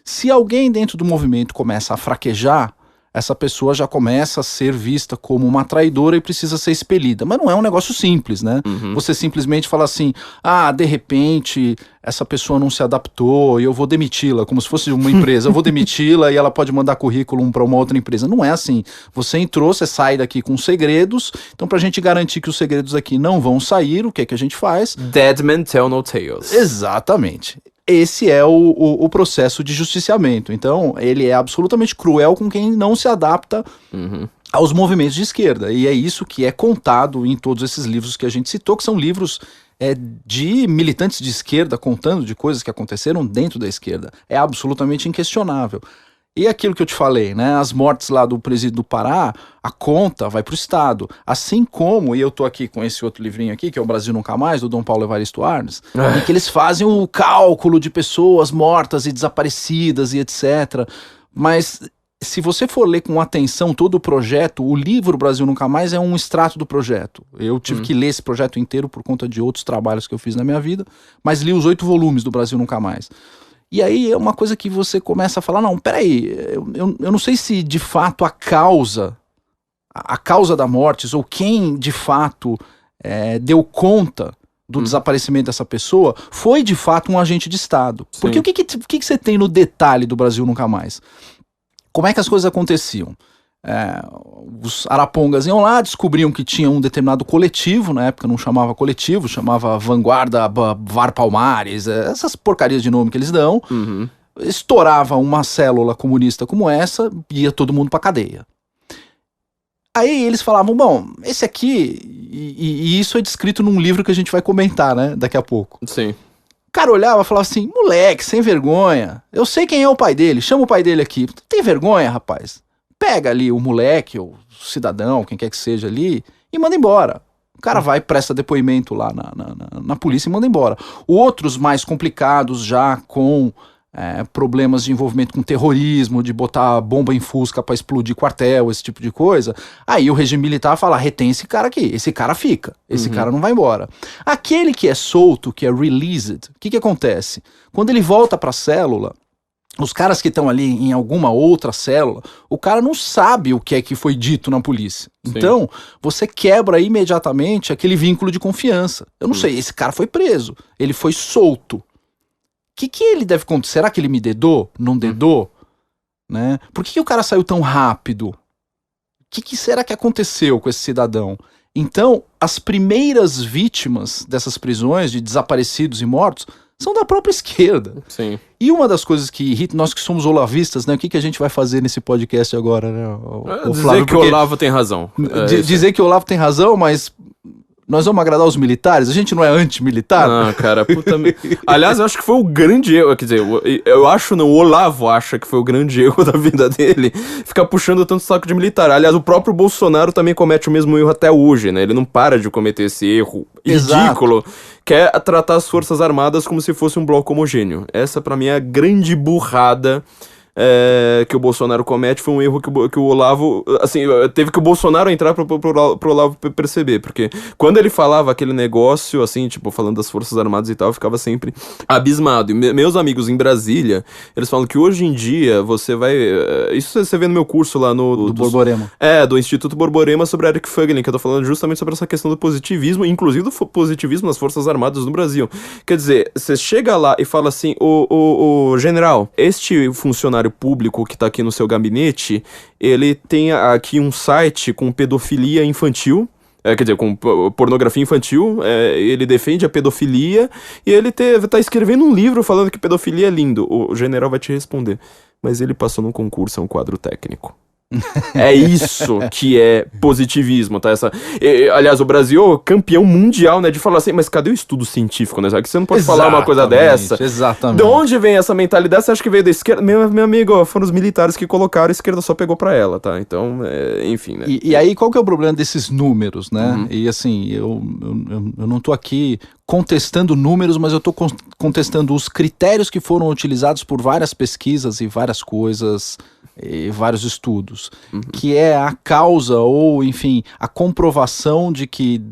Se alguém dentro do movimento começa a fraquejar, essa pessoa já começa a ser vista como uma traidora e precisa ser expelida. Mas não é um negócio simples, né? Você simplesmente fala assim, de repente essa pessoa não se adaptou e eu vou demiti-la, como se fosse uma empresa, eu vou demiti-la e ela pode mandar currículo para uma outra empresa. Não é assim. Você entrou, você sai daqui com segredos, então pra gente garantir que os segredos aqui não vão sair, o que é que a gente faz? Dead men tell no tales. Exatamente. Esse é o processo de justiciamento. Então, ele é absolutamente cruel com quem não se adapta aos movimentos de esquerda. E é isso que é contado em todos esses livros que a gente citou, que são livros de militantes de esquerda contando de coisas que aconteceram dentro da esquerda. É absolutamente inquestionável. E aquilo que eu te falei, né? As mortes lá do presídio do Pará, a conta vai pro Estado. Assim como, e eu tô aqui com esse outro livrinho aqui, que é o Brasil Nunca Mais, do Dom Paulo Evaristo Arnes, em que eles fazem o cálculo de pessoas mortas e desaparecidas e etc. Mas se você for ler com atenção todo o projeto, o livro Brasil Nunca Mais é um extrato do projeto. Eu tive que ler esse projeto inteiro por conta de outros trabalhos que eu fiz na minha vida, mas li os 8 volumes do Brasil Nunca Mais. E aí é uma coisa que você começa a falar, não, peraí, eu não sei se de fato a causa da morte, ou quem de fato deu conta do desaparecimento dessa pessoa, foi de fato um agente de Estado. Sim. Porque o que você tem no detalhe do Brasil Nunca Mais? Como é que as coisas aconteciam? Os arapongas iam lá, descobriam que tinha um determinado coletivo, na época não chamava coletivo, chamava Vanguarda Var Palmares, essas porcarias de nome que eles dão, estourava uma célula comunista como essa, ia todo mundo pra cadeia. Aí eles falavam, bom, esse aqui, e isso é descrito num livro que a gente vai comentar, né, daqui a pouco. Sim. O cara olhava e falava assim, moleque, sem vergonha, eu sei quem é o pai dele, chama o pai dele aqui, tem vergonha, rapaz? Pega ali o moleque, ou o cidadão, quem quer que seja ali, e manda embora. O cara vai, presta depoimento lá na polícia e manda embora. Outros mais complicados, já com problemas de envolvimento com terrorismo, de botar bomba em fusca pra explodir quartel, esse tipo de coisa, aí o regime militar fala, retém esse cara aqui, esse cara fica, esse cara não vai embora. Aquele que é solto, que é released, o que acontece? Quando ele volta pra célula, os caras que estão ali em alguma outra célula, o cara não sabe o que é que foi dito na polícia. Sim. Então, você quebra imediatamente aquele vínculo de confiança. Eu não sei, esse cara foi preso, ele foi solto. O que ele deve acontecer? Será que ele me dedou? Não dedou? Né? Por que o cara saiu tão rápido? O que será que aconteceu com esse cidadão? Então, as primeiras vítimas dessas prisões de desaparecidos e mortos são da própria esquerda. Sim. E uma das coisas que irrita, nós que somos olavistas, né? O que a gente vai fazer nesse podcast agora, né? Dizer Flávio, que o Olavo tem razão. Dizer que o Olavo tem razão, mas nós vamos agradar os militares? A gente não é anti-militar? Não, cara, puta... Aliás, eu acho que foi o grande erro, quer dizer, eu acho não, o Olavo acha que foi o grande erro da vida dele, ficar puxando tanto saco de militar. Aliás, o próprio Bolsonaro também comete o mesmo erro até hoje, né? Ele não para de cometer esse erro ridículo, que é tratar as Forças Armadas como se fosse um bloco homogêneo. Essa, pra mim, é a grande burrada que o Bolsonaro comete. Foi um erro que o Olavo, assim, teve que o Bolsonaro entrar pro Olavo perceber, porque quando ele falava aquele negócio, assim, tipo, falando das Forças Armadas e tal, eu ficava sempre abismado. E meus amigos em Brasília, eles falam que hoje em dia você vai, isso você vê no meu curso lá do Borborema. Do Instituto Borborema, sobre Eric Fögling, que eu tô falando justamente sobre essa questão do positivismo, inclusive do positivismo nas Forças Armadas no Brasil. Quer dizer, você chega lá e fala assim, o general, este funcionário público que tá aqui no seu gabinete, ele tem aqui um site com pedofilia infantil, quer dizer, com pornografia infantil, ele defende a pedofilia e ele tá escrevendo um livro falando que pedofilia é lindo. O general vai te responder, mas ele passou num concurso, é um quadro técnico. É isso que é positivismo, tá? Aliás, o Brasil é campeão mundial, né? De falar assim, mas cadê o estudo científico, né? Que você não pode falar uma coisa dessa. Exatamente. De onde vem essa mentalidade? Você acha que veio da esquerda? Meu amigo, foram os militares que colocaram, a esquerda só pegou pra ela, tá? Então, enfim, né? E aí, qual que é o problema desses números, né? E assim, eu não tô aqui contestando números, mas eu tô contestando os critérios que foram utilizados por várias pesquisas e várias coisas, e vários estudos, que é a causa ou, enfim, a comprovação de que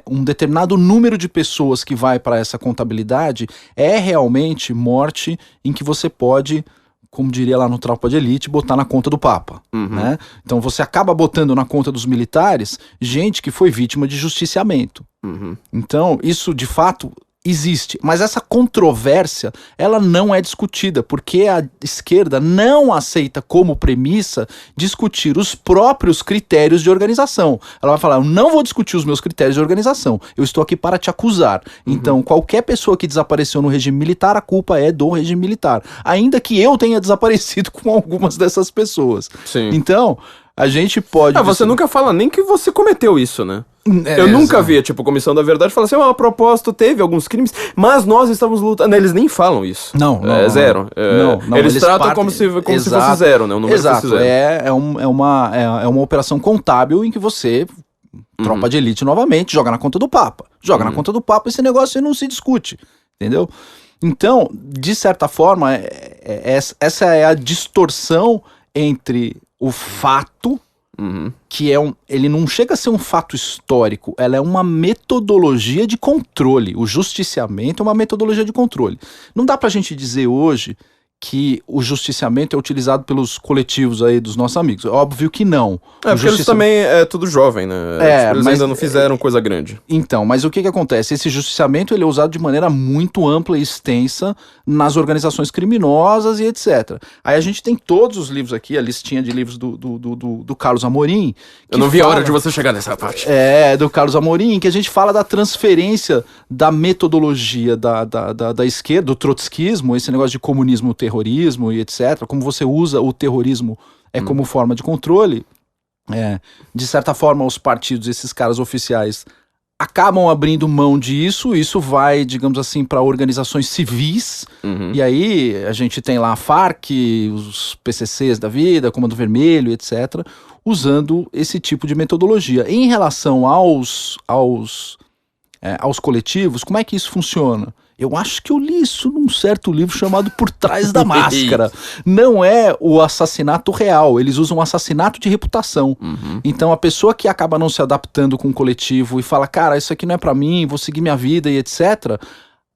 um determinado número de pessoas que vai para essa contabilidade é realmente morte em que você pode como diria lá no Tropa de Elite, botar na conta do Papa, né? Então você acaba botando na conta dos militares gente que foi vítima de justiciamento. Então isso de fato existe, mas essa controvérsia ela não é discutida, porque a esquerda não aceita como premissa discutir os próprios critérios de organização. Ela vai falar, eu não vou discutir os meus critérios de organização, eu estou aqui para te acusar. Então qualquer pessoa que desapareceu no regime militar, a culpa é do regime militar, ainda que eu tenha desaparecido com algumas dessas pessoas. Sim. Então a gente pode... Você nunca fala nem que você cometeu isso, né? Eu nunca vi, tipo, Comissão da Verdade falar assim, a propósito, teve alguns crimes, mas nós estamos lutando. Eles nem falam isso. Não, zero. Eles tratam como se fosse zero, né? O número fosse zero. É uma operação contábil em que você, tropa de elite novamente, joga na conta do Papa. Joga na conta do Papa, esse negócio não se discute, entendeu? Então, de certa forma, essa é a distorção entre o fato... que ele não chega a ser um fato histórico, ela é uma metodologia de controle. O justiciamento é uma metodologia de controle. Não dá pra gente dizer hoje que o justiciamento é utilizado pelos coletivos aí dos nossos amigos. Óbvio que não. Porque eles também é tudo jovem, né? Eles mas ainda não fizeram coisa grande. Então, mas o que acontece? Esse justiciamento ele é usado de maneira muito ampla e extensa nas organizações criminosas e etc. Aí a gente tem todos os livros aqui, a listinha de livros do Carlos Amorim. Eu não vi a hora de você chegar nessa parte. Do Carlos Amorim, que a gente fala da transferência da metodologia da esquerda, do trotskismo, esse negócio de comunismo, terrorismo e etc., como você usa o terrorismo como forma de controle. De certa forma, os partidos, esses caras oficiais, acabam abrindo mão disso, isso vai, digamos assim, para organizações civis, e aí a gente tem lá a FARC, os PCCs da vida, Comando Vermelho, etc., usando esse tipo de metodologia. Em relação aos coletivos, como é que isso funciona? Eu acho que eu li isso num certo livro chamado Por Trás da Máscara. Não é o assassinato real, eles usam assassinato de reputação. Então a pessoa que acaba não se adaptando com o coletivo e fala, cara, isso aqui não é pra mim, vou seguir minha vida e etc.,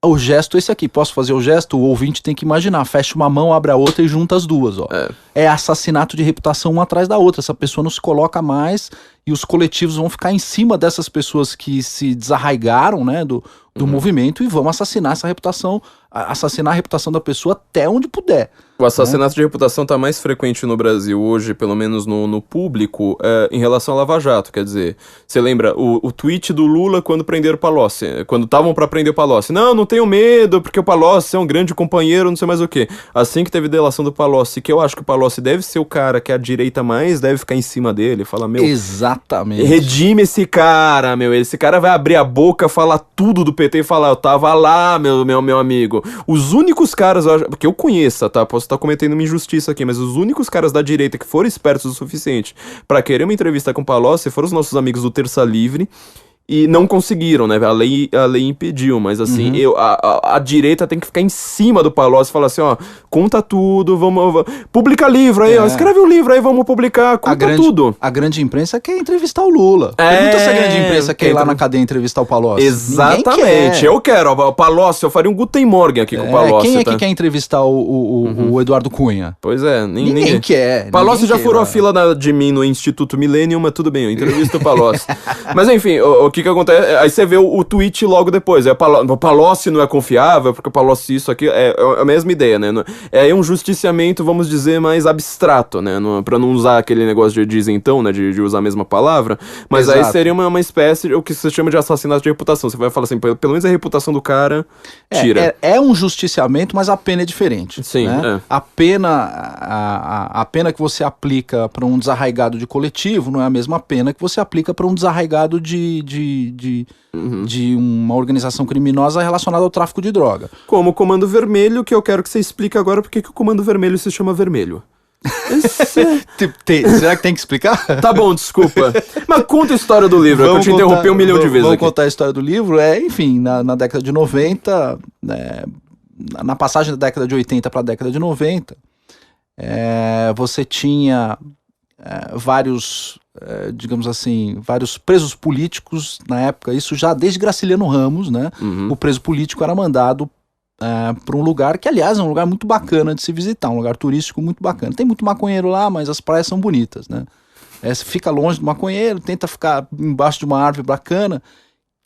o gesto é esse aqui, posso fazer o gesto? O ouvinte tem que imaginar, fecha uma mão, abre a outra e junta as duas, ó. É assassinato de reputação uma atrás da outra, essa pessoa não se coloca mais e os coletivos vão ficar em cima dessas pessoas que se desarraigaram, né, do movimento e vão assassinar essa reputação, assassinar a reputação da pessoa até onde puder. O assassinato de reputação tá mais frequente no Brasil hoje, pelo menos no público, em relação ao Lava Jato, quer dizer, você lembra o tweet do Lula quando prenderam o Palocci, quando estavam pra prender o Palocci, não tenho medo, porque o Palocci é um grande companheiro, não sei mais o que. Assim que teve delação do Palocci, que eu acho que o Palocci deve ser o cara que a direita mais deve ficar em cima dele, fala, exatamente. Redime esse cara, esse cara vai abrir a boca, falar tudo do PT e falar, eu tava lá, meu amigo. Os únicos caras, porque eu conheço, tá? Posso estar cometendo uma injustiça aqui, mas os únicos caras da direita que foram espertos o suficiente pra querer uma entrevista com o Palocci foram os nossos amigos do Terça Livre. E não conseguiram, né? A lei impediu, mas assim, a direita tem que ficar em cima do Palocci e falar assim, ó, conta tudo, vamos publica livro aí, ó, escreve um livro aí, vamos publicar, conta tudo. A grande imprensa quer entrevistar o Lula. Pergunta se a grande imprensa quer ir lá na cadeia entrevistar o Palocci. Exatamente, eu quero, o Palocci, eu faria um Guten Morgen aqui com o Palocci. Quem é que quer entrevistar o Eduardo Cunha? Pois é, ninguém quer. Palocci já furou a fila de mim no Instituto Millennium, mas tudo bem, eu entrevisto o Palocci. Mas enfim, o que acontece? Aí você vê o tweet logo depois. O Palocci não é confiável, porque o Palocci isso aqui é a mesma ideia, né? É um justiciamento, vamos dizer, mais abstrato, né? Pra não usar aquele negócio de isentão, né? De usar a mesma palavra. Mas aí seria uma espécie, o que se chama de assassinato de reputação. Você vai falar assim, pelo menos a reputação do cara tira. É um justiciamento, mas a pena é diferente. Sim, né? A pena que você aplica para um desarraigado de coletivo não é a mesma pena que você aplica para um desarraigado de uma organização criminosa relacionada ao tráfico de droga. Como o Comando Vermelho, que eu quero que você explique agora porque que o Comando Vermelho se chama Vermelho. Será que tem que explicar? Tá bom, desculpa. Mas conta a história do livro, eu te interrompi um milhão de vezes. Vamos contar a história do livro. Enfim, na década de 90, na passagem da década de 80 para a década de 90, você tinha vários, digamos assim, vários presos políticos na época, isso já desde Graciliano Ramos, né? O preso político era mandado para um lugar que, aliás, é um lugar muito bacana de se visitar, um lugar turístico muito bacana. Tem muito maconheiro lá, mas as praias são bonitas, né? Você fica longe do maconheiro, tenta ficar embaixo de uma árvore bacana,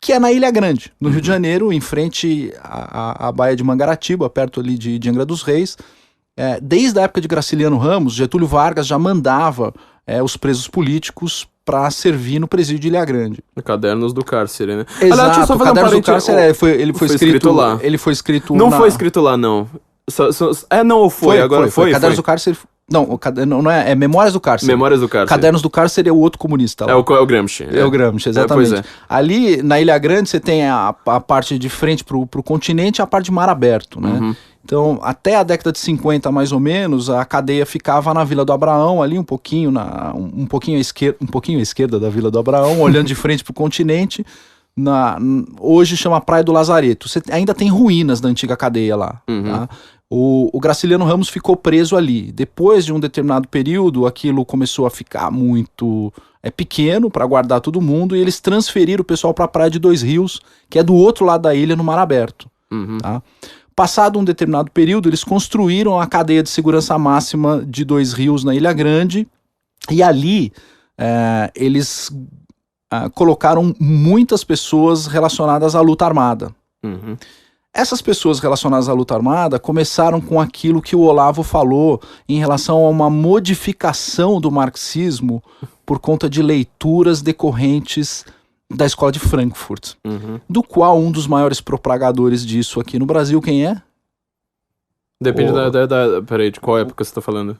que é na Ilha Grande, no Rio de Janeiro, em frente à Baía de Mangaratiba, perto ali de Angra dos Reis. Desde a época de Graciliano Ramos, Getúlio Vargas já mandava os presos políticos para servir no presídio de Ilha Grande. Cadernos do Cárcere, né? Exato, Aliás, deixa eu só fazer Cadernos do Cárcere, ele foi escrito lá. Ele foi escrito Não foi escrito lá, não. Não, foi, agora foi. Cadernos do Cárcere... Não é Memórias do Cárcere. Memórias do Cárcere. Cadernos do Cárcere é o outro comunista lá. É o Gramsci. É o Gramsci, exatamente. Pois é. Ali, na Ilha Grande, você tem a parte de frente pro continente e a parte de mar aberto, né? Uhum. Então, até a década de 50, mais ou menos, a cadeia ficava na Vila do Abraão, ali um pouquinho à esquerda da Vila do Abraão, olhando de frente pro continente. Hoje chama Praia do Lazareto. Você ainda tem ruínas da antiga cadeia lá, tá? O Graciliano Ramos ficou preso ali. Depois de um determinado período, aquilo começou a ficar muito pequeno para guardar todo mundo, e eles transferiram o pessoal para a Praia de Dois Rios, que é do outro lado da ilha, no mar aberto. Tá? Passado um determinado período, eles construíram a cadeia de segurança máxima de Dois Rios na Ilha Grande, e ali eles colocaram muitas pessoas relacionadas à luta armada. Essas pessoas relacionadas à luta armada começaram com aquilo que o Olavo falou em relação a uma modificação do marxismo por conta de leituras decorrentes da Escola de Frankfurt, do qual um dos maiores propagadores disso aqui no Brasil, quem é? Depende peraí, de qual época você está falando?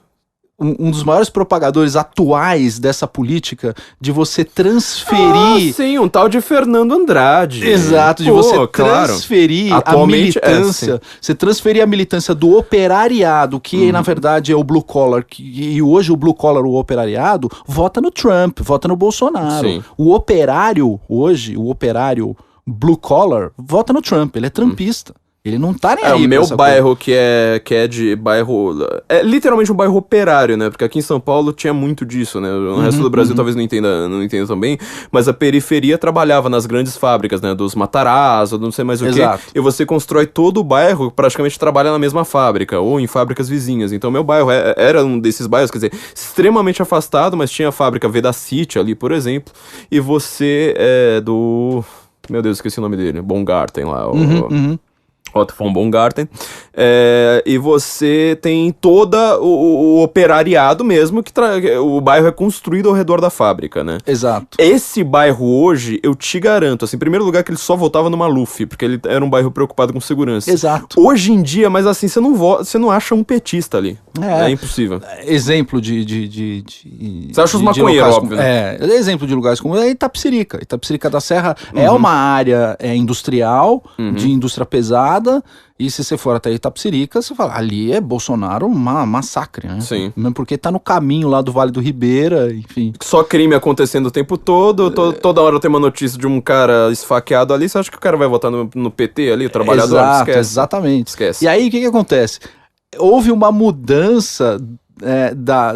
Um dos maiores propagadores atuais dessa política de você transferir... sim, um tal de Fernando Andrade. Exato, de você transferir a militância. Você transferir a militância do operariado, que na verdade é o blue collar, e hoje o blue collar, o operariado, vota no Trump, vota no Bolsonaro. Sim. O operário, hoje, o operário blue collar, vota no Trump, ele é trumpista. Ele não tá nem aí. O meu bairro, que é de bairro... É literalmente um bairro operário, né? Porque aqui em São Paulo tinha muito disso, né? No resto do Brasil talvez não entenda também. Mas a periferia trabalhava nas grandes fábricas, né? Dos Matarazzo, não sei mais o quê. E você constrói todo o bairro, praticamente trabalha na mesma fábrica, ou em fábricas vizinhas. Então meu bairro era um desses bairros, quer dizer, extremamente afastado, mas tinha a fábrica Vedacity ali, por exemplo. E você é do... Meu Deus, esqueci o nome dele. Baumgarten lá. Otto von Baumgarten, e você tem toda o operariado mesmo, o bairro é construído ao redor da fábrica, né? Exato. Esse bairro hoje, eu te garanto, assim, em primeiro lugar que ele só votava no Maluf, porque ele era um bairro preocupado com segurança. Exato. Hoje em dia, mas assim, você não acha um petista ali. É impossível. Exemplo de você acha os maconheiros, óbvio, né? Exemplo de lugares como Itapecerica. Itapecerica da Serra é uma área industrial, de indústria pesada, e se você for até Itapecerica, você fala, ali é Bolsonaro uma massacre, né? Sim. Mesmo porque tá no caminho lá do Vale do Ribeira, enfim. Só crime acontecendo o tempo todo, toda hora tem uma notícia de um cara esfaqueado ali, você acha que o cara vai votar no PT ali, o trabalhador? Exato, esquece. Exatamente. Esquece. E aí, o que acontece? Houve uma mudança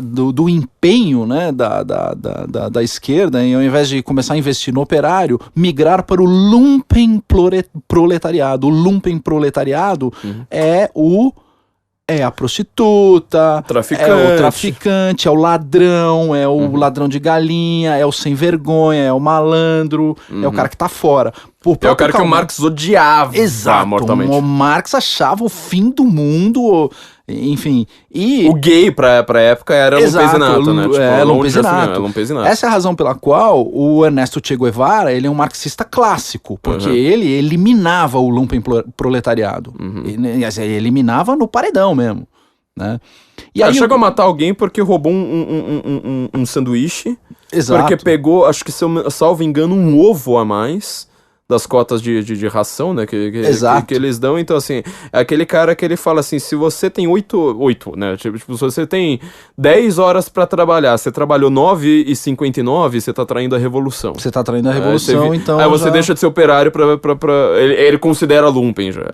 do empenho, né, da esquerda, em ao invés de começar a investir no operário, migrar para o lumpenproletariado. O lumpenproletariado é a prostituta, é o traficante, é o ladrão, é o ladrão de galinha, é o sem vergonha, é o malandro, é o cara que tá fora. É o cara que o Marx odiava. Exato, mortalmente. O Marx achava o fim do mundo, enfim. E o gay pra época era lumpesinato, né? Tipo, lumpesinato. Essa é a razão pela qual o Ernesto Che Guevara, ele é um marxista clássico, porque ele eliminava o lumpenproletariado. Ele eliminava no paredão mesmo, né? E aí chegou a matar alguém porque roubou um sanduíche. Exato. Porque pegou, acho que, salvo engano, um ovo a mais das cotas de ração, né, que eles dão. Então, assim, é aquele cara que ele fala assim, se você tem 8, né, tipo, se você tem 10 horas pra trabalhar, você trabalhou 9h59, você tá traindo a revolução. Você tá traindo a revolução, então... Aí você deixa de ser operário pra ele considera lumpen já.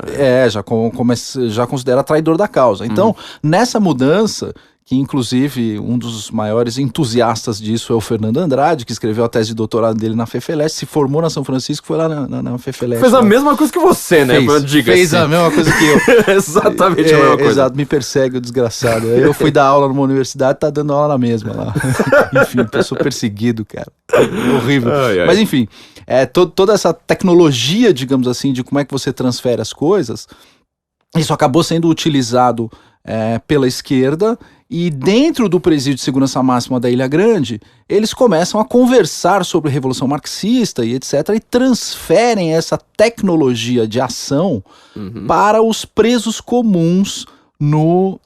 Já considera traidor da causa. Então, nessa mudança que inclusive um dos maiores entusiastas disso é o Fernando Andrade, que escreveu a tese de doutorado dele na FEFELESTE, se formou na São Francisco, foi lá na FEFELESTE. Fez a mesma coisa que você, né? Fez a mesma coisa que eu. Exatamente a mesma coisa. Exato, me persegue o desgraçado. Eu fui dar aula numa universidade, tá dando aula na mesma lá. Enfim, eu sou perseguido, cara. Horrível. Ai. Mas enfim, toda essa tecnologia, digamos assim, de como é que você transfere as coisas, isso acabou sendo utilizado pela esquerda, e dentro do Presídio de Segurança Máxima da Ilha Grande, eles começam a conversar sobre a Revolução Marxista e etc, e transferem essa tecnologia de ação para os presos comuns no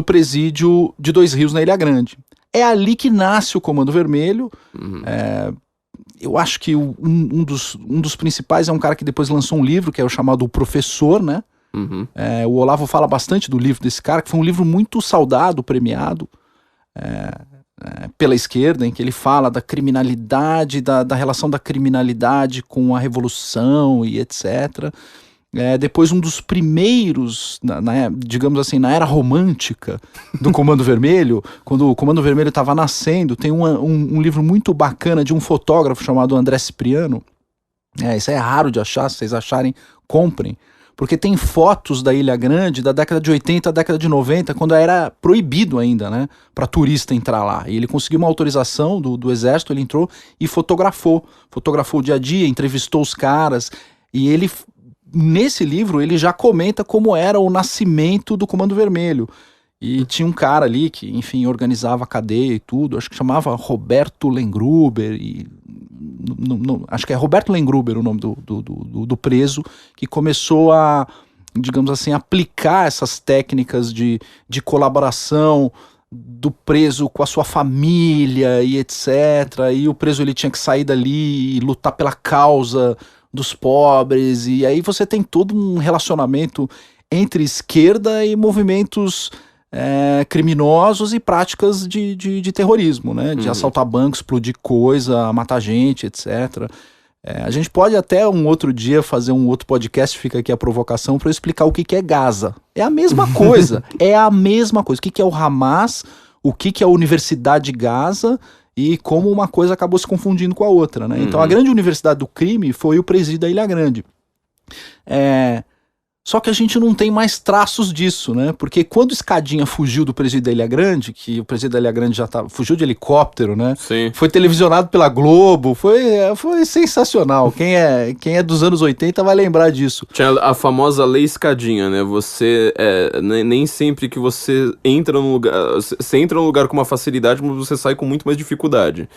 Presídio de Dois Rios, na Ilha Grande. É ali que nasce o Comando Vermelho. Eu acho que um dos principais é um cara que depois lançou um livro, que é o chamado O Professor, né? O Olavo fala bastante do livro desse cara, que foi um livro muito saudado, premiado pela esquerda, em que ele fala da criminalidade, da relação da criminalidade com a revolução e etc. Depois, um dos primeiros, digamos assim, na era romântica do Comando Vermelho, quando o Comando Vermelho estava nascendo, tem um livro muito bacana de um fotógrafo chamado André Cipriano. Isso é raro de achar, se vocês acharem, comprem. Porque tem fotos da Ilha Grande da década de 80 à década de 90, quando era proibido ainda, né, para turista entrar lá. E ele conseguiu uma autorização do exército, ele entrou e fotografou o dia a dia, entrevistou os caras, e ele, nesse livro, ele já comenta como era o nascimento do Comando Vermelho. E tinha um cara ali que, enfim, organizava a cadeia e tudo, acho que chamava Roberto Lengruber, acho que é Roberto Lengruber o nome do preso, que começou a, digamos assim, aplicar essas técnicas de colaboração do preso com a sua família e etc. E o preso, ele tinha que sair dali e lutar pela causa dos pobres, e aí você tem todo um relacionamento entre esquerda e movimentos criminosos e práticas de terrorismo, né? De assaltar bancos, explodir coisa, matar gente, etc. A gente pode até um outro dia fazer um outro podcast, fica aqui a provocação, para eu explicar o que é Gaza. É a mesma coisa, é a mesma coisa. O que é o Hamas, o que é a Universidade de Gaza e como uma coisa acabou se confundindo com a outra, né? Então a grande universidade do crime foi o Presídio da Ilha Grande. Só que a gente não tem mais traços disso, né? Porque quando Escadinha fugiu do Presídio da Ilha Grande, que o Presídio da Ilha Grande fugiu de helicóptero, né? Sim. Foi televisionado pela Globo, foi sensacional. Quem é dos anos 80 vai lembrar disso. Tinha a famosa lei Escadinha, né? Você, nem sempre que você entra num lugar com uma facilidade, mas você sai com muito mais dificuldade.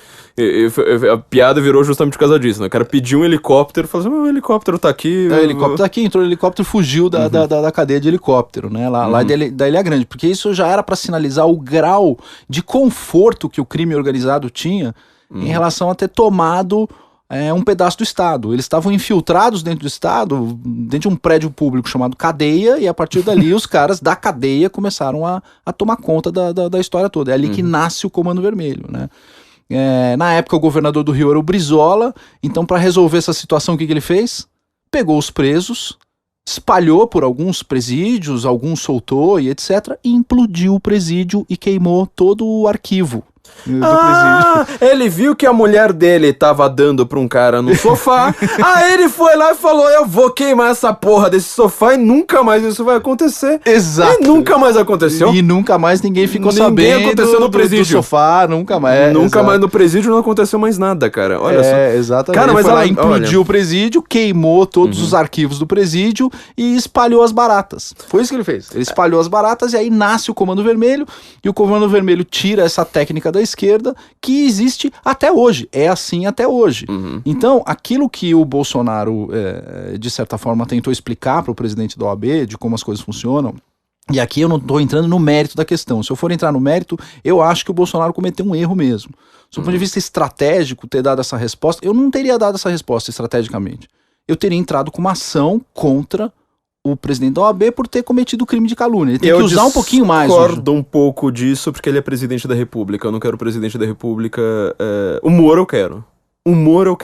A piada virou justamente por causa disso, né? O cara pediu um helicóptero, falou assim, o helicóptero tá aqui. O helicóptero tá aqui, entrou o helicóptero, fugiu da cadeia de helicóptero, né? Lá da Ilha Grande, porque isso já era para sinalizar o grau de conforto que o crime organizado tinha em relação a ter tomado um pedaço do Estado. Eles estavam infiltrados dentro do Estado, dentro de um prédio público chamado Cadeia, e a partir dali os caras da cadeia começaram a tomar conta da história toda. É ali que nasce o Comando Vermelho, né? Na época o governador do Rio era o Brizola, então para resolver essa situação o que ele fez? Pegou os presos, espalhou por alguns presídios, alguns soltou e etc, e implodiu o presídio e queimou todo o arquivo do presídio. Ele viu que a mulher dele tava dando pra um cara no sofá, aí ele foi lá e falou, eu vou queimar essa porra desse sofá e nunca mais isso vai acontecer. Exato. E nunca mais aconteceu. E nunca mais ninguém ficou sabendo aconteceu no presídio. do sofá, nunca mais. Nunca mais no presídio não aconteceu mais nada, cara. Olha só. Exatamente. Cara, mas ele foi lá, implodiu o presídio, queimou todos os arquivos do presídio e espalhou as baratas. Foi isso que ele fez. Ele espalhou as baratas e aí nasce o Comando Vermelho, e o Comando Vermelho tira essa técnica da esquerda que existe até hoje. É assim até hoje. Então, aquilo que o Bolsonaro, de certa forma, tentou explicar para o presidente da OAB, de como as coisas funcionam, e aqui eu não estou entrando no mérito da questão. Se eu for entrar no mérito, eu acho que o Bolsonaro cometeu um erro mesmo. Do ponto de vista estratégico, ter dado essa resposta, eu não teria dado essa resposta estrategicamente. Eu teria entrado com uma ação contra o presidente da OAB por ter cometido crime de calúnia. Ele tem que usar um pouquinho mais. Eu discordo um pouco disso, porque ele é presidente da República. Eu não quero presidente da República... O Moro eu quero. O Moro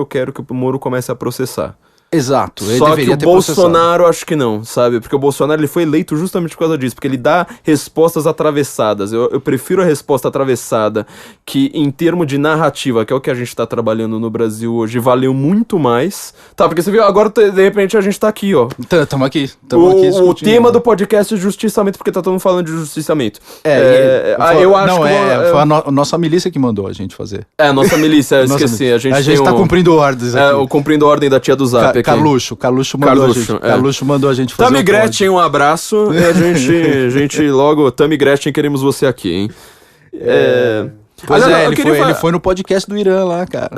eu quero que o Moro comece a processar. Exato, ele Só que deveria o ter processado. Bolsonaro, acho que não, sabe? Porque o Bolsonaro ele foi eleito justamente por causa disso, porque ele dá respostas atravessadas. Eu prefiro a resposta atravessada, que em termos de narrativa, que é o que a gente tá trabalhando no Brasil hoje, valeu muito mais. Tá, porque você viu, agora de repente a gente tá aqui, ó. Tamo aqui O discutindo. tema do podcast é justiçamento, porque tá todo mundo falando de justiçamento. Eu acho que... foi a nossa milícia que mandou a gente fazer. É, a nossa milícia, eu Nossa esqueci. milícia. A gente tá tem cumprindo ordens aqui. o cumprindo ordem da tia do Zap aqui. Carluxo mandou a gente. é. Carluxo mandou a gente fazer. Tami o Gretchen, um abraço. E a gente logo... Tami Gretchen, queremos você aqui, hein? Pois Ah, não, é, eu queria ele foi no podcast do Irã lá, cara.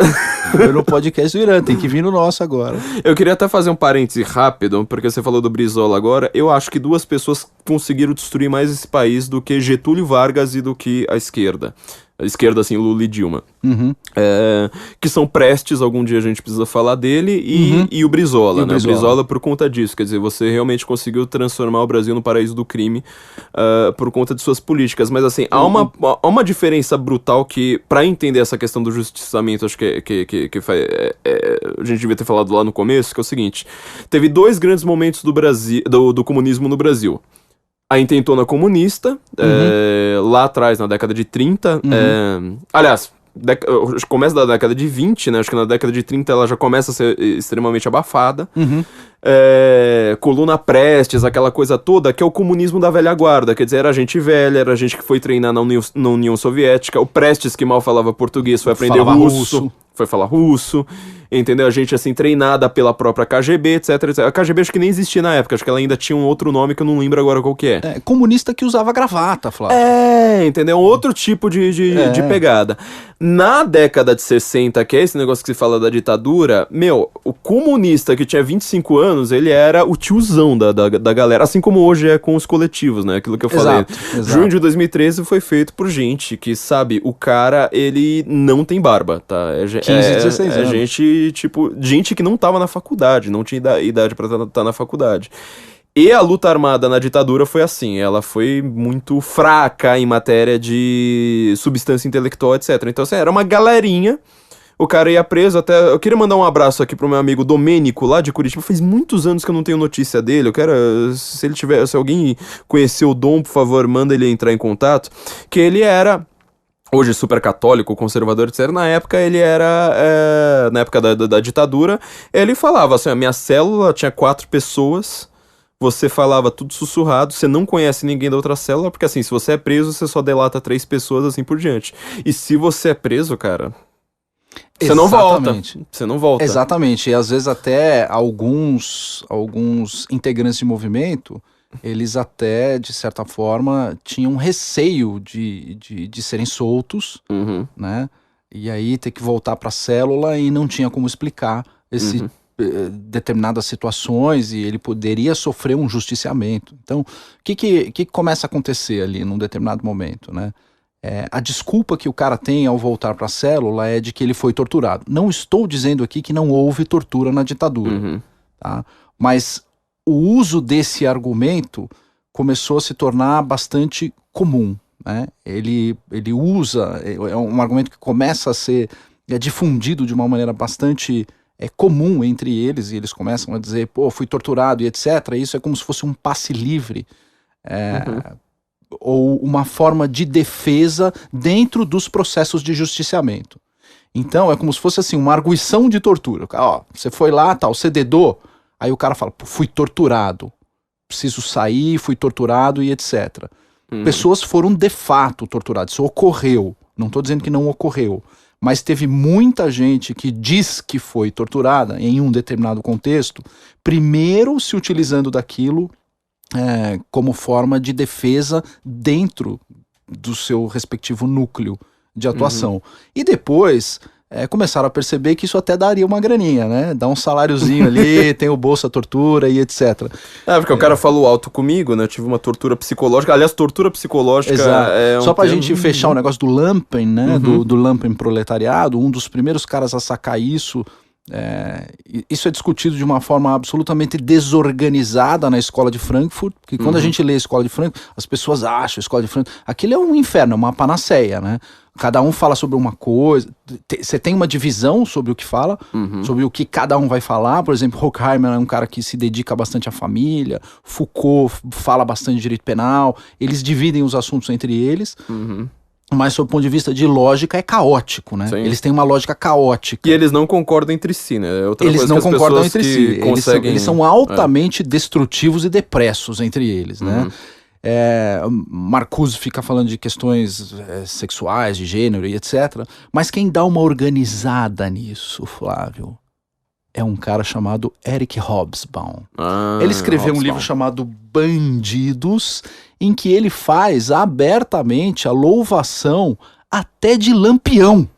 Foi no podcast do Irã, tem que vir no nosso agora. Eu queria até fazer um parêntese rápido, porque você falou do Brizola agora. Eu acho que duas pessoas conseguiram destruir mais esse país do que Getúlio Vargas e do que a esquerda. A esquerda, assim, Lula e Dilma. Uhum. Que são Prestes, algum dia a gente precisa falar dele, e o Brizola, né? O Brizola por conta disso, quer dizer, você realmente conseguiu transformar o Brasil no paraíso do crime por conta de suas políticas, mas assim, há uma diferença brutal que, pra entender essa questão do justiçamento, acho que a gente devia ter falado lá no começo, que é o seguinte, teve dois grandes momentos do Brasil, do comunismo no Brasil. A intentona comunista, lá atrás, na década de 30, aliás, começo da década de 20, né? Acho que na década de 30 ela já começa a ser extremamente abafada. Coluna Prestes, aquela coisa toda, que é o comunismo da velha guarda. Quer dizer, era gente velha, era gente que foi treinar na União Soviética. O Prestes, que mal falava português, foi aprender russo. Foi falar russo, entendeu? A gente, assim, treinada pela própria KGB, etc, etc. A KGB acho que nem existia na época, acho que ela ainda tinha um outro nome que eu não lembro agora qual que é. Comunista que usava gravata, Flávio. Entendeu? Outro tipo de pegada. Na década de 60, que é esse negócio que se fala da ditadura, o comunista que tinha 25 anos, ele era o tiozão da galera, assim como hoje é com os coletivos, né? Aquilo que eu falei. Exato. Junho de 2013 foi feito por gente que, sabe, o cara, ele não tem barba, tá? 15, 16 anos. Gente, tipo, gente que não tava na faculdade, não tinha idade pra estar na faculdade. E a luta armada na ditadura foi assim, ela foi muito fraca em matéria de substância intelectual, etc. Então, assim, era uma galerinha, o cara ia preso até... Eu queria mandar um abraço aqui pro meu amigo Domênico, lá de Curitiba. Faz muitos anos que eu não tenho notícia dele. Eu quero... Se alguém conhecer o Dom, por favor, manda ele entrar em contato. Que ele era... Hoje super católico, conservador, etc. Na época ele era... na época da ditadura, ele falava assim, a minha célula tinha 4 pessoas... Você falava tudo sussurrado, você não conhece ninguém da outra célula, porque assim, se você é preso, você só delata 3 pessoas, assim por diante. E se você é preso, cara, você não volta. Você não volta. Exatamente, e às vezes até alguns integrantes de movimento, eles até, de certa forma, tinham receio de serem soltos, né? E aí ter que voltar para a célula e não tinha como explicar esse... determinadas situações e ele poderia sofrer um justiciamento. Então, o que começa a acontecer ali num determinado momento, né? A desculpa que o cara tem ao voltar para a célula é de que ele foi torturado. Não estou dizendo aqui que não houve tortura na ditadura, tá? Mas o uso desse argumento começou a se tornar bastante comum, né? Ele usa, é um argumento que começa a ser difundido de uma maneira bastante comum entre eles, e eles começam a dizer, pô, fui torturado e etc. Isso é como se fosse um passe livre, ou uma forma de defesa dentro dos processos de justiciamento. Então é como se fosse assim, uma arguição de tortura. Ó, você foi lá, tal, você dedou, aí o cara fala, pô, fui torturado, preciso sair, fui torturado e etc. Pessoas foram de fato torturadas, isso ocorreu, não estou dizendo que não ocorreu, mas teve muita gente que diz que foi torturada em um determinado contexto, primeiro se utilizando daquilo como forma de defesa dentro do seu respectivo núcleo de atuação. E depois começaram a perceber que isso até daria uma graninha, né? Dá um saláriozinho ali, tem o Bolsa Tortura e etc. Porque o cara falou alto comigo, né? Eu tive uma tortura psicológica. Aliás, tortura psicológica Só pra gente fechar o negócio do Lumpen, né? Do Lumpen proletariado, um dos primeiros caras a sacar isso Isso é discutido de uma forma absolutamente desorganizada na Escola de Frankfurt, porque quando a gente lê a Escola de Frankfurt, as pessoas acham a Escola de Frankfurt, aquilo é um inferno, é uma panaceia, né? Cada um fala sobre uma coisa, você tem uma divisão sobre o que fala, sobre o que cada um vai falar. Por exemplo, Horkheimer é um cara que se dedica bastante à família, Foucault fala bastante de direito penal, eles dividem os assuntos entre eles. Mas, sob o ponto de vista de lógica, é caótico, né? Sim. Eles têm uma lógica caótica. E eles não concordam entre si, né? É outra Eles coisa não que as concordam pessoas entre que si. conseguem... Eles são altamente destrutivos e depressos entre eles, né? Marcuse fica falando de questões sexuais, de gênero e etc. Mas quem dá uma organizada nisso, Flávio, é um cara chamado Eric Hobsbawm. Ele escreveu um livro chamado Bandidos, em que ele faz abertamente a louvação até de Lampião.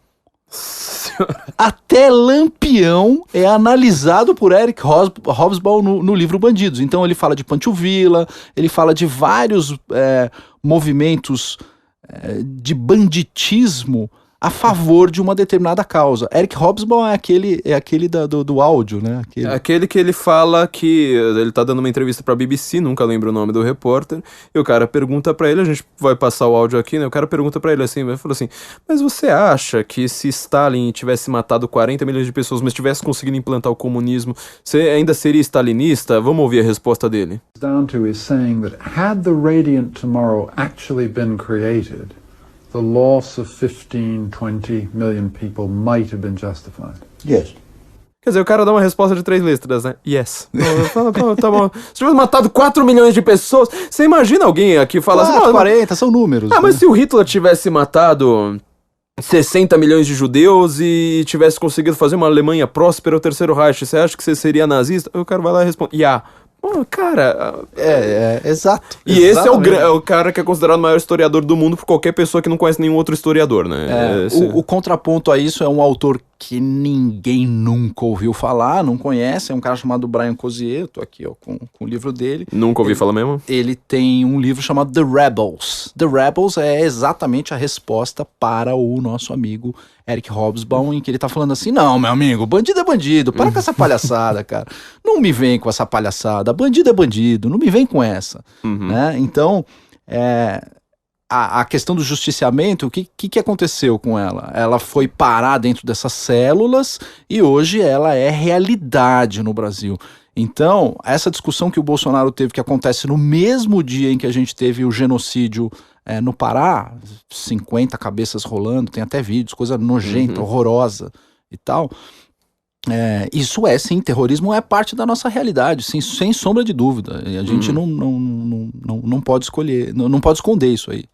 Até Lampião é analisado por Eric Hobsbawm no livro Bandidos. Então ele fala de Pancho Villa, ele fala de vários movimentos de banditismo a favor de uma determinada causa. Eric Hobsbawm é aquele do áudio, né? Aquele que ele fala que ele tá dando uma entrevista pra BBC, nunca lembro o nome do repórter, e o cara pergunta pra ele, a gente vai passar o áudio aqui, né? O cara pergunta pra ele assim, ele falou assim, mas você acha que se Stalin tivesse matado 40 milhões de pessoas, mas tivesse conseguido implantar o comunismo, você ainda seria stalinista? Vamos ouvir a resposta dele. Down to is saying that had the Radiant Tomorrow actually been created, the loss of 15, 20 million people might have been justified. Yes. Quer dizer, o cara dá uma resposta de 3 letras, né? Yes. Tá bom. Se tivesse matado 4 milhões de pessoas, você imagina alguém aqui falar assim... 40, são números. Mas se o Hitler tivesse matado 60 milhões de judeus e tivesse conseguido fazer uma Alemanha próspera, o Terceiro Reich, você acha que você seria nazista? O cara vai lá e responde, Pô, cara... Exato. E esse é o cara que é considerado o maior historiador do mundo por qualquer pessoa que não conhece nenhum outro historiador, né? O contraponto a isso é um autor que ninguém nunca ouviu falar, não conhece, é um cara chamado Brian Cozier, eu tô aqui com o livro dele. Nunca ouvi falar mesmo? Ele tem um livro chamado The Rebels. The Rebels é exatamente a resposta para o nosso amigo Eric Hobsbawm, em que ele tá falando assim, não, meu amigo, bandido é bandido, para com essa palhaçada, cara. Não me vem com essa palhaçada, bandido é bandido, não me vem com essa. Né? Então, a questão do justiciamento, o que aconteceu com ela? Ela foi parar dentro dessas células e hoje ela é realidade no Brasil. Então, essa discussão que o Bolsonaro teve, que acontece no mesmo dia em que a gente teve o genocídio no Pará, 50 cabeças rolando, tem até vídeos, coisa nojenta, horrorosa e tal. Isso sim, terrorismo é parte da nossa realidade, sem sombra de dúvida. E a gente não pode escolher, não pode esconder isso aí.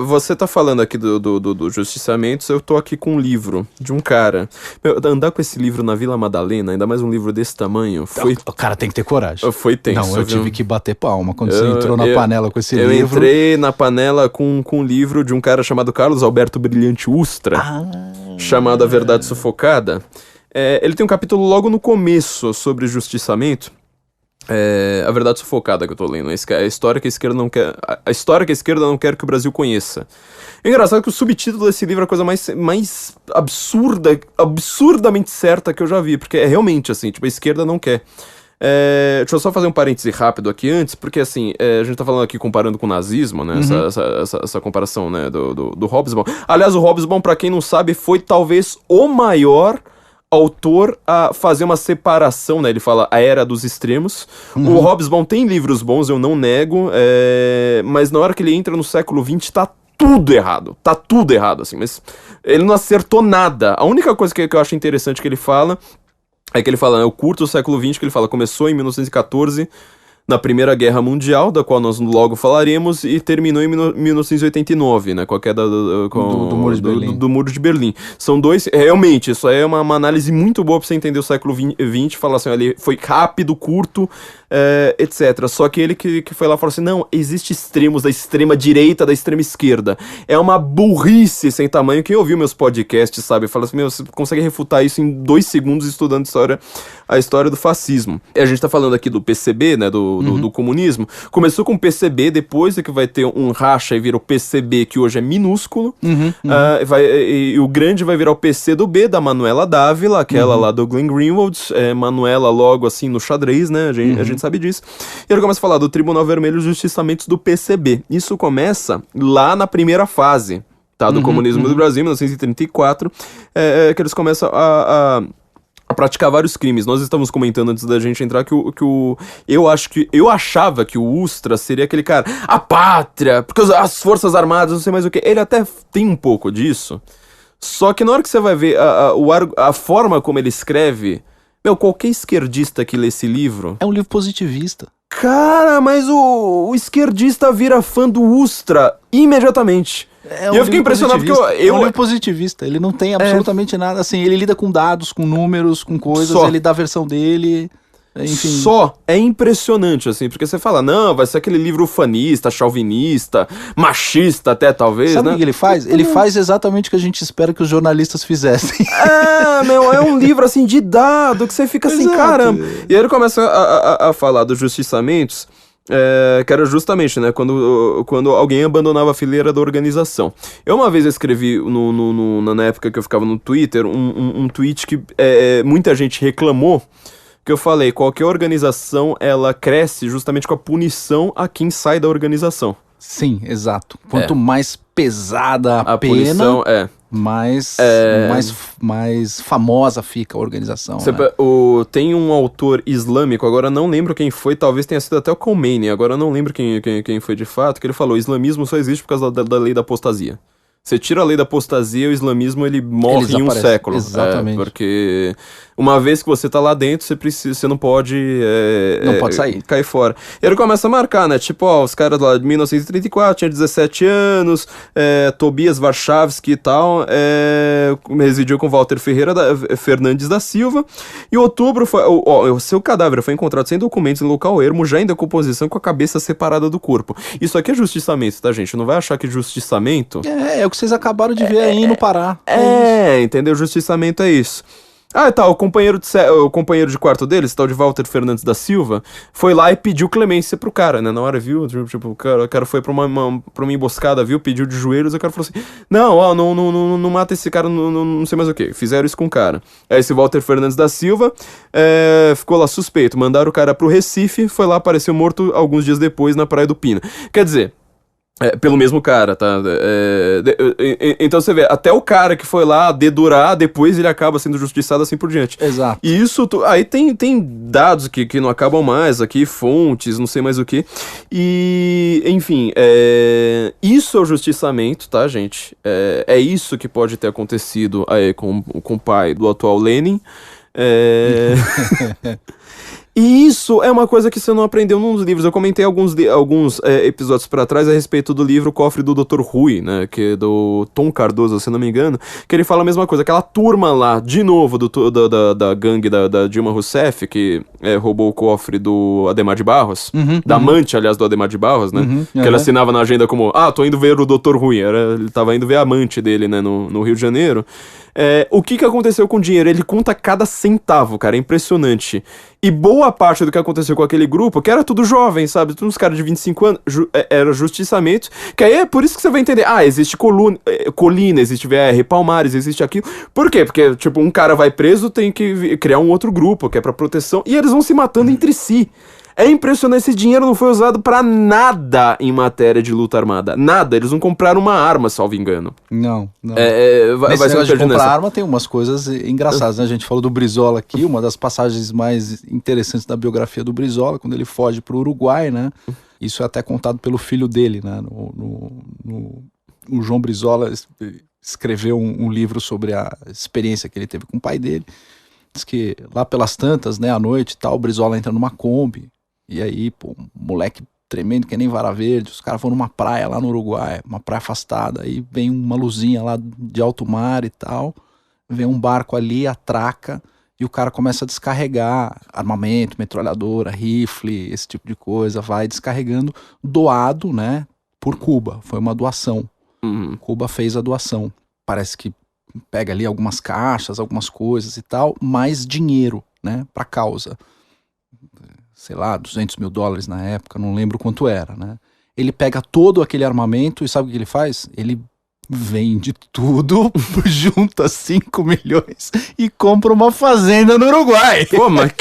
Você tá falando aqui do Justiciamentos, eu tô aqui com um livro de um cara. Andar com esse livro na Vila Madalena, ainda mais um livro desse tamanho, foi... O cara tem que ter coragem. Foi tenso. Não, eu tive que bater palma quando você entrou na panela com esse livro. Eu entrei na panela com um livro de um cara chamado Carlos Alberto Brilhante Ustra, chamado A Verdade Sufocada. Ele tem um capítulo logo no começo sobre justiçamento. A Verdade Sufocada que eu tô lendo, a história que a esquerda não quer, a história que a esquerda não quer que o Brasil conheça. É engraçado que o subtítulo desse livro é a coisa mais absurdamente certa que eu já vi, porque é realmente assim, tipo, a esquerda não quer. Deixa eu só fazer um parêntese rápido aqui antes, porque assim, a gente tá falando aqui comparando com o nazismo, né, essa comparação, né, do Hobsbawm. Aliás, o Hobsbawm, pra quem não sabe, foi talvez o maior autor a fazer uma separação, né? Ele fala a era dos extremos. O Hobsbawm tem livros bons, eu não nego, mas na hora que ele entra no século XX tá tudo errado, assim, mas ele não acertou nada. A única coisa que eu acho interessante que ele fala é que ele fala, eu curto o século XX, que ele fala, começou em 1914, na Primeira Guerra Mundial, da qual nós logo falaremos, e terminou em 1989, né, com a queda do Muro de Berlim. Do Muro de Berlim. São dois, realmente, isso aí é uma análise muito boa pra você entender o século XX, falar assim, ele foi rápido, curto, etc. Só que ele que foi lá e falou assim, não, existe extremos da extrema direita, da extrema esquerda. É uma burrice sem tamanho. Quem ouviu meus podcasts, sabe, fala assim, meu, você consegue refutar isso em 2 segundos estudando a história do fascismo. E a gente tá falando aqui do PCB, né, do comunismo. Começou com o PCB, depois é que vai ter um racha e vira o PCB, que hoje é minúsculo. E o grande vai virar o PCdoB, da Manuela Dávila, aquela lá do Glenn Greenwald, Manuela logo assim no xadrez, né, a gente sabe disso. E ele começa a falar do Tribunal Vermelho e os justiçamentos do PCB. Isso começa lá na primeira fase, tá, do comunismo do Brasil, 1934, que eles começam a praticar vários crimes. Nós estávamos comentando antes da gente entrar que eu achava que o Ustra seria aquele cara, a pátria, porque as forças armadas, não sei mais o que. Ele até tem um pouco disso, só que na hora que você vai ver a forma como ele escreve, meu, qualquer esquerdista que lê esse livro... É um livro positivista. Cara, mas o esquerdista vira fã do Ustra imediatamente. E eu fiquei impressionado porque É um livro positivista, ele não tem absolutamente nada, assim, ele lida com dados, com números, com coisas, ele dá a versão dele, enfim. Só, é impressionante, assim, porque você fala, não, vai ser aquele livro ufanista, chauvinista, machista até, talvez, Sabe né? o que ele faz? Ele faz exatamente o que a gente espera que os jornalistas fizessem. Meu, é um livro, assim, de dado, que você fica assim, Exato. caramba. E aí ele começa a falar dos justiçamentos, que era justamente, né, quando alguém abandonava a fileira da organização. Eu uma vez escrevi na época que eu ficava no Twitter, um tweet que muita gente reclamou, que eu falei, qualquer organização, ela cresce justamente com a punição a quem sai da organização. Sim, exato. Quanto mais pesada a pena, punição, mais famosa fica a organização. Tem um autor islâmico, agora não lembro quem foi, talvez tenha sido até o Khomeini, agora não lembro quem foi de fato, que ele falou, o islamismo só existe por causa da lei da apostasia. Você tira a lei da apostasia, o islamismo ele morre em um século. Exatamente. Porque uma vez que você tá lá dentro, você não pode... não pode sair. Cair fora. E ele começa a marcar, né? Tipo, os caras lá de 1934, tinha 17 anos, Tobias Warszawski e tal, residiu com Walter Fernandes da Silva. E em outubro, o seu cadáver foi encontrado sem documentos em local ermo, já em decomposição, com a cabeça separada do corpo. Isso aqui é justiçamento, tá, gente? Não vai achar que justiçamento... É o que vocês acabaram de ver aí no Pará. Entendeu? Justiçamento é isso. Tá, o companheiro de quarto deles, tal de Walter Fernandes da Silva, foi lá e pediu clemência pro cara, né? Na hora, viu? Tipo, o cara foi pra uma emboscada, viu? Pediu de joelhos, e o cara falou assim, não mata esse cara, não sei mais o que. Fizeram isso com o cara. Aí esse Walter Fernandes da Silva ficou lá suspeito. Mandaram o cara pro Recife, foi lá, apareceu morto alguns dias depois na Praia do Pina. Quer dizer... pelo mesmo cara, tá? Então você vê, até o cara que foi lá dedurar, depois ele acaba sendo justiçado assim por diante. Exato. E isso, aí tem dados que não acabam mais aqui, fontes, não sei mais o que. E, enfim, isso é o justiçamento, tá, gente? É isso que pode ter acontecido aí com o pai do atual Lenin. E isso é uma coisa que você não aprendeu nos livros. Eu comentei alguns episódios pra trás a respeito do livro Cofre do Dr. Rui, né, que é do Tom Cardoso, se não me engano, que ele fala a mesma coisa. Aquela turma lá, de novo, da gangue da Dilma Rousseff, que roubou o cofre do Adhemar de Barros, da amante, aliás, do Adhemar de Barros, né, que ele assinava na agenda como, tô indo ver o Dr. Rui. Ele tava indo ver a amante dele, né, no Rio de Janeiro. O que aconteceu com o dinheiro? Ele conta cada centavo, cara, é impressionante. E boa parte do que aconteceu com aquele grupo, que era tudo jovem, sabe? Todos uns caras de 25 anos, era justiçamento. Que aí é por isso que você vai entender. Existe colina, existe VR, Palmares, existe aquilo. Por quê? Porque, tipo, um cara vai preso, tem que criar um outro grupo, que é pra proteção. E eles vão se matando entre si. É impressionante, esse dinheiro não foi usado pra nada em matéria de luta armada. Nada, eles não compraram uma arma, salvo engano. Não. Vai ser de comprar arma tem umas coisas engraçadas, né? A gente falou do Brizola aqui, uma das passagens mais interessantes da biografia do Brizola, quando ele foge pro Uruguai, né? Isso é até contado pelo filho dele, né? O João Brizola escreveu um livro sobre a experiência que ele teve com o pai dele. Diz que lá pelas tantas, né, à noite e tal, o Brizola entra numa Kombi. E aí, um moleque tremendo que nem vara verde, os caras vão numa praia lá no Uruguai, uma praia afastada, aí vem uma luzinha lá de alto mar e tal, vem um barco ali, atraca, e o cara começa a descarregar armamento, metralhadora, rifle, esse tipo de coisa, vai descarregando, doado, né, por Cuba. Foi uma doação. Cuba fez a doação. Parece que pega ali algumas caixas, algumas coisas e tal, mais dinheiro, né, pra causa. Sei lá, $200 mil na época, não lembro quanto era, né. Ele pega todo aquele armamento e sabe o que ele faz? Ele vende tudo, junta 5 milhões e compra uma fazenda no Uruguai. Pô, mas...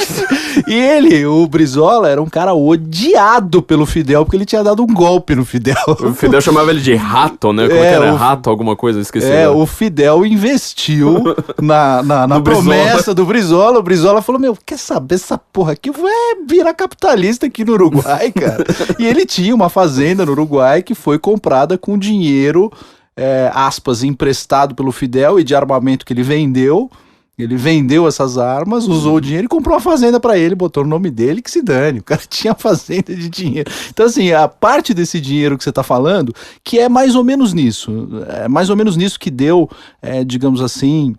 E ele, o Brizola, era um cara odiado pelo Fidel, porque ele tinha dado um golpe no Fidel. O Fidel chamava ele de rato, né? Como é que era? Rato, alguma coisa, esqueci. O Fidel investiu na promessa do Brizola. O Brizola falou, quer saber essa porra aqui? Vai virar capitalista aqui no Uruguai, cara. E ele tinha uma fazenda no Uruguai que foi comprada com dinheiro... aspas, emprestado pelo Fidel e de armamento que ele vendeu. Ele vendeu essas armas, usou o dinheiro e comprou uma fazenda pra ele, botou o nome dele, que se dane. O cara tinha fazenda de dinheiro. Então, assim, a parte desse dinheiro que você tá falando, que é mais ou menos nisso. É mais ou menos nisso que deu, digamos assim...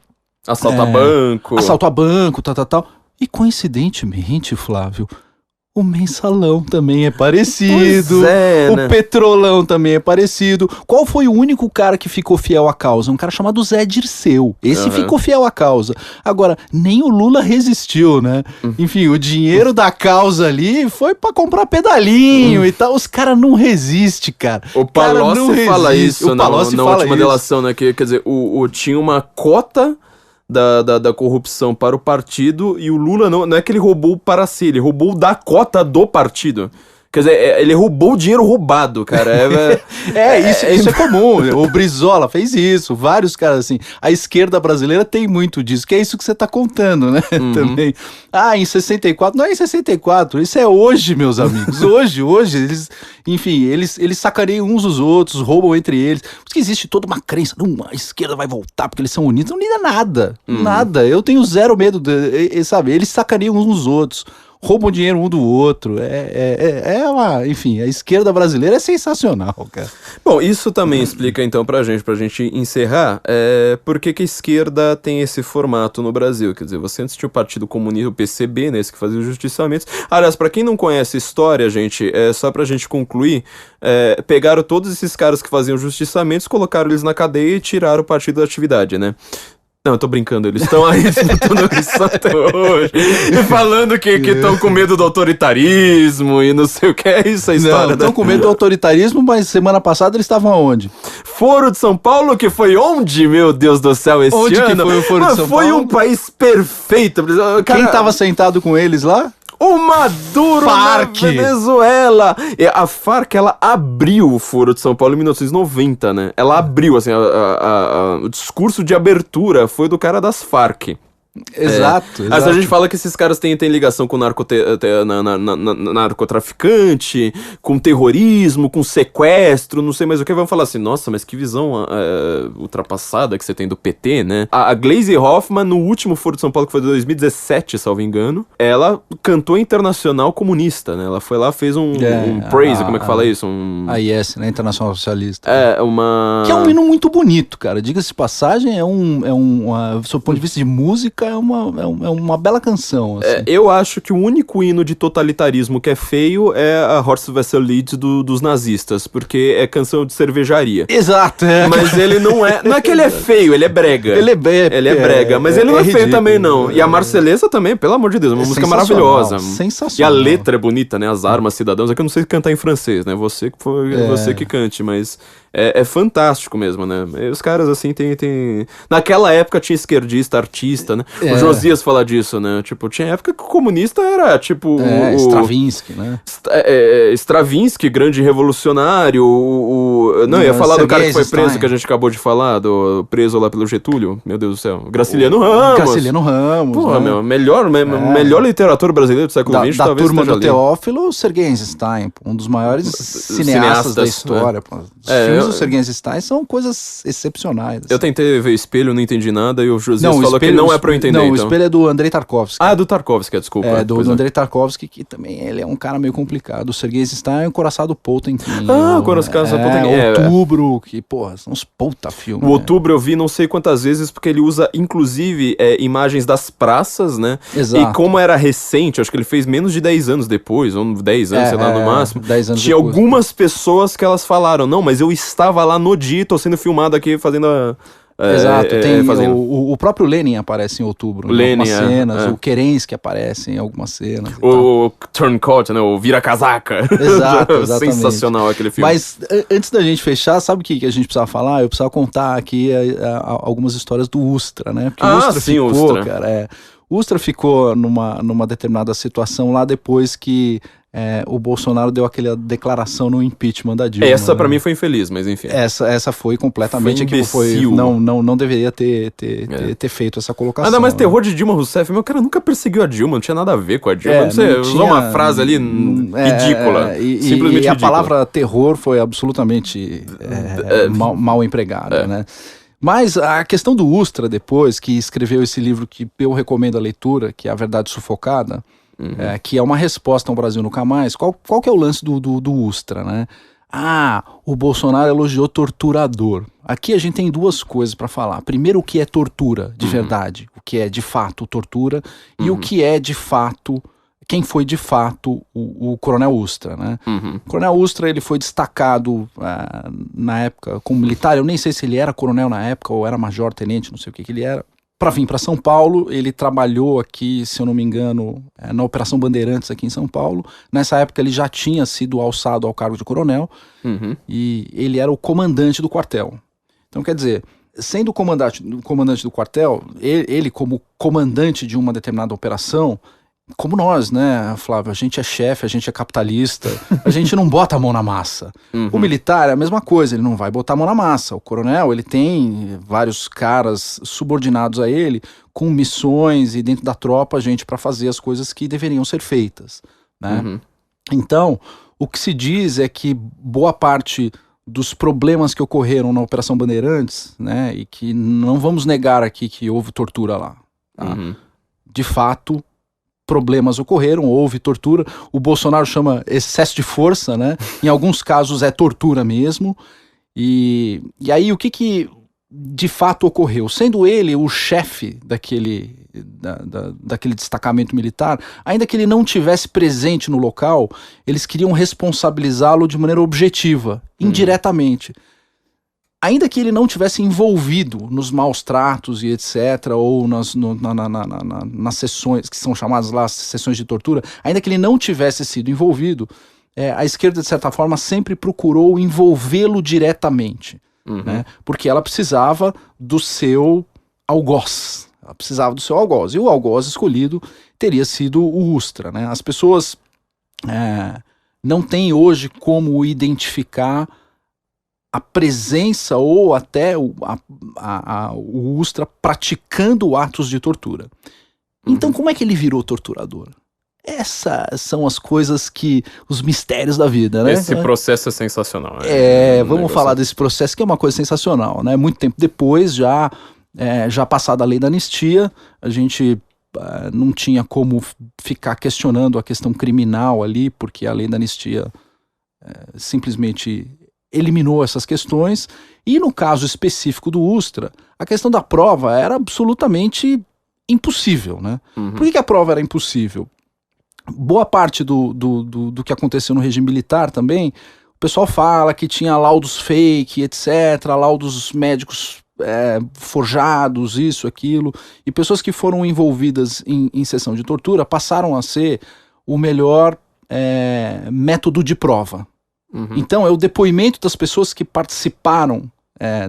Assalto a banco. Assalto a banco, tal. E, coincidentemente, Flávio... O Mensalão também é parecido, o Petrolão também é parecido. Qual foi o único cara que ficou fiel à causa? Um cara chamado Zé Dirceu. Esse ficou fiel à causa. Agora, nem o Lula resistiu, né? Enfim, o dinheiro da causa ali foi pra comprar pedalinho e tal. Os caras não resistem, cara. O Palocci fala isso na última delação, né? Quer dizer, tinha uma cota... Da corrupção para o partido, e o Lula não é que ele roubou para si, ele roubou da cota do partido. Quer dizer, ele roubou o dinheiro roubado, cara. Isso é comum. O Brizola fez isso, vários caras assim. A esquerda brasileira tem muito disso, que é isso que você tá contando, né? Também. Em 64, não é em 64, isso é hoje, meus amigos. Hoje, eles, enfim, eles sacaneiam uns os outros, roubam entre eles. Porque existe toda uma crença, não, a esquerda vai voltar porque eles são unidos. Não liga nada, nada. Eu tenho zero medo, sabe? Eles sacaneiam uns os outros. Roubam dinheiro um do outro. Enfim, a esquerda brasileira é sensacional, cara. Bom, isso também explica então pra gente encerrar, por que a esquerda tem esse formato no Brasil. Quer dizer, você antes tinha o Partido Comunista, o PCB, né, esse que fazia os justiçamentos. Aliás, pra quem não conhece a história, gente, só pra gente concluir, pegaram todos esses caras que faziam justiçamentos, colocaram eles na cadeia e tiraram o partido da atividade, né? Não, eu tô brincando, eles estão aí disputando isso até hoje. E falando que estão com medo do autoritarismo e não sei o que, é isso a história. Não, estão com medo do autoritarismo, mas semana passada eles estavam aonde? Foro de São Paulo, que foi onde, meu Deus do céu, esse onde ano? Onde que foi o Foro de São Paulo? Foi um país perfeito. Cara, quem tava sentado com eles lá? O Maduro Farc. Na Venezuela. A Farc, ela abriu o Foro de São Paulo em 1990, né? Ela abriu, assim, o discurso de abertura foi do cara das Farc. Exato. A gente fala que esses caras têm ligação com narcotraficante, com terrorismo, com sequestro, não sei mais o que. Vamos falar assim, nossa, mas que visão ultrapassada que você tem do PT, né? A Gleisi Hoffmann, no último Foro de São Paulo, que foi de 2017, salvo engano, ela cantou Internacional Comunista, né? Ela foi lá, fez um praise, como é que fala isso? A IS, né? Internacional Socialista. Que é um hino muito bonito, cara. Diga-se de passagem, sob o ponto de vista de música, é uma bela canção. Assim. Eu acho que o único hino de totalitarismo que é feio é a Horst Wessel Lied dos nazistas, porque é canção de cervejaria. Exato. Mas ele não é... Não é que ele é feio, ele é brega. Ele é brega, mas ele não é feio ridículo, também, não. E a Marselhesa também, pelo amor de Deus, é uma música maravilhosa. Sensacional. E a letra é bonita, né? As armas, cidadãos. É que eu não sei cantar em francês, né? Você que cante, mas... É fantástico mesmo, né? E os caras, assim, tem... Naquela época tinha esquerdista, artista, né? O Josias fala disso, né? Tipo, tinha época que o comunista era, tipo... Stravinsky, né? Stravinsky, grande revolucionário. Não, ia falar do cara que foi preso, que a gente acabou de falar, preso lá pelo Getúlio. Meu Deus do céu. Graciliano Ramos. Porra, né? melhor literatura brasileira do século XX, da talvez turma do Teófilo, Sergei Eisenstein, um dos maiores cineastas da história. Pô. Filmes do Serguei Eisenstein são coisas excepcionais. Eu tentei ver Espelho, não entendi nada, e o Josias o falou que Espelho- não é pra eu entender, Não, o então. Espelho é do Andrei Tarkovsky. Ah, do Tarkovsky, desculpa. Do Andrei Tarkovsky, que também ele é um cara meio complicado. O Serguei Eisenstein é o Coraçado Potemkin. Ah, o Coraçado Potemkin. Outubro, que, porra, são uns puta filmes. O Outubro eu vi não sei quantas vezes, porque ele usa, inclusive, imagens das praças, né? Exato. E como era recente, acho que ele fez menos de 10 anos depois, ou 10 anos, sei lá, no máximo. 10 anos Tinha depois. algumas pessoas que elas falaram, não, mas eu estava lá no dia, tô sendo filmado aqui fazendo a... Exato, tem fazendo. o próprio Lenin aparece em Outubro, em Lenin, algumas cenas, é. o Kerensky aparece em algumas cenas. e tal. O Turncoat, né? O Vira-Casaca. Exato, exatamente. Sensacional aquele filme. Mas antes da gente fechar, sabe o que a gente precisava falar? Eu precisava contar aqui algumas histórias do Ustra, né? Porque o Ustra sim, ficou, Ustra. cara, o Ustra ficou numa determinada situação lá depois que o Bolsonaro deu aquela declaração no impeachment da Dilma. Essa pra né? mim foi infeliz, mas enfim. Essa foi completamente Foi imbecil. não deveria ter feito essa colocação. Ainda mais né? terror de Dilma Rousseff. Meu cara nunca perseguiu a Dilma, não tinha nada a ver com a Dilma. Você não usou tinha- uma frase ali ridícula. Simplesmente e a ridícula. palavra terror foi absolutamente mal empregada, né? Mas a questão do Ustra depois, que escreveu esse livro que eu recomendo a leitura, que é A Verdade Sufocada, que é uma resposta ao Brasil Nunca Mais. Qual que é o lance do Ustra, né? O Bolsonaro elogiou torturador. Aqui a gente tem duas coisas para falar. Primeiro, o que é tortura de verdade, o que é de fato tortura, e o que é de fato, quem foi de fato o Coronel Ustra, né? O Coronel Ustra, ele foi destacado na época como militar. Eu nem sei se ele era coronel na época ou era major, tenente, não sei o que ele era. Para vir para São Paulo, ele trabalhou aqui, se eu não me engano, na Operação Bandeirantes aqui em São Paulo. Nessa época ele já tinha sido alçado ao cargo de coronel e ele era o comandante do quartel. Então, quer dizer, sendo o comandante do quartel, ele como comandante de uma determinada operação, como nós, né, Flávio? A gente é chefe, a gente é capitalista, a gente não bota a mão na massa. O militar é a mesma coisa, ele não vai botar a mão na massa. O coronel, ele tem vários caras subordinados a ele, com missões e dentro da tropa, gente para fazer as coisas que deveriam ser feitas, né? Então, o que se diz é que boa parte dos problemas que ocorreram na Operação Bandeirantes, né, e que não vamos negar aqui que houve tortura lá, tá? De fato, problemas ocorreram, houve tortura. O Bolsonaro chama excesso de força, né? Em alguns casos é tortura mesmo. E aí o que de fato ocorreu? Sendo ele o chefe daquele destacamento militar, ainda que ele não tivesse presente no local, eles queriam responsabilizá-lo de maneira objetiva, indiretamente. Ainda que ele não tivesse envolvido nos maus tratos e etc., ou nas sessões, que são chamadas lá sessões de tortura, ainda que ele não tivesse sido envolvido, a esquerda, de certa forma, sempre procurou envolvê-lo diretamente, né? Porque ela precisava do seu algoz. Ela precisava do seu algoz. E o algoz escolhido teria sido o Ustra, né? As pessoas não têm hoje como identificar a presença ou até o Ustra praticando atos de tortura. Então, como é que ele virou torturador? Essas são as coisas os mistérios da vida, né? Esse processo é sensacional. Vamos falar desse processo que é uma coisa sensacional, né? Muito tempo depois, já passada a lei da anistia, a gente não tinha como ficar questionando a questão criminal ali, porque a lei da anistia simplesmente eliminou essas questões, e no caso específico do Ustra, a questão da prova era absolutamente impossível, né? Por que a prova era impossível? Boa parte do que aconteceu no regime militar também, o pessoal fala que tinha laudos fake, etc., laudos médicos forjados, isso, aquilo, e pessoas que foram envolvidas em sessão de tortura passaram a ser o melhor método de prova. Então, é o depoimento das pessoas que participaram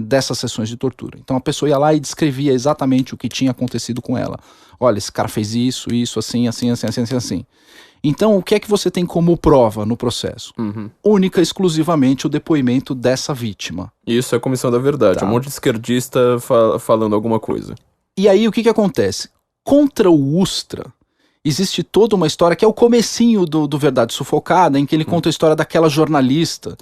dessas sessões de tortura. Então, a pessoa ia lá e descrevia exatamente o que tinha acontecido com ela. Olha, esse cara fez isso, assim, assim, assim, assim, assim, assim. Então, o que é que você tem como prova no processo? Única, exclusivamente, o depoimento dessa vítima. Isso é a Comissão da Verdade. Tá. Um monte de esquerdista falando alguma coisa. E aí, o que acontece? Contra o Ustra, existe toda uma história que é o comecinho do Verdade Sufocada, em que ele conta a história daquela jornalista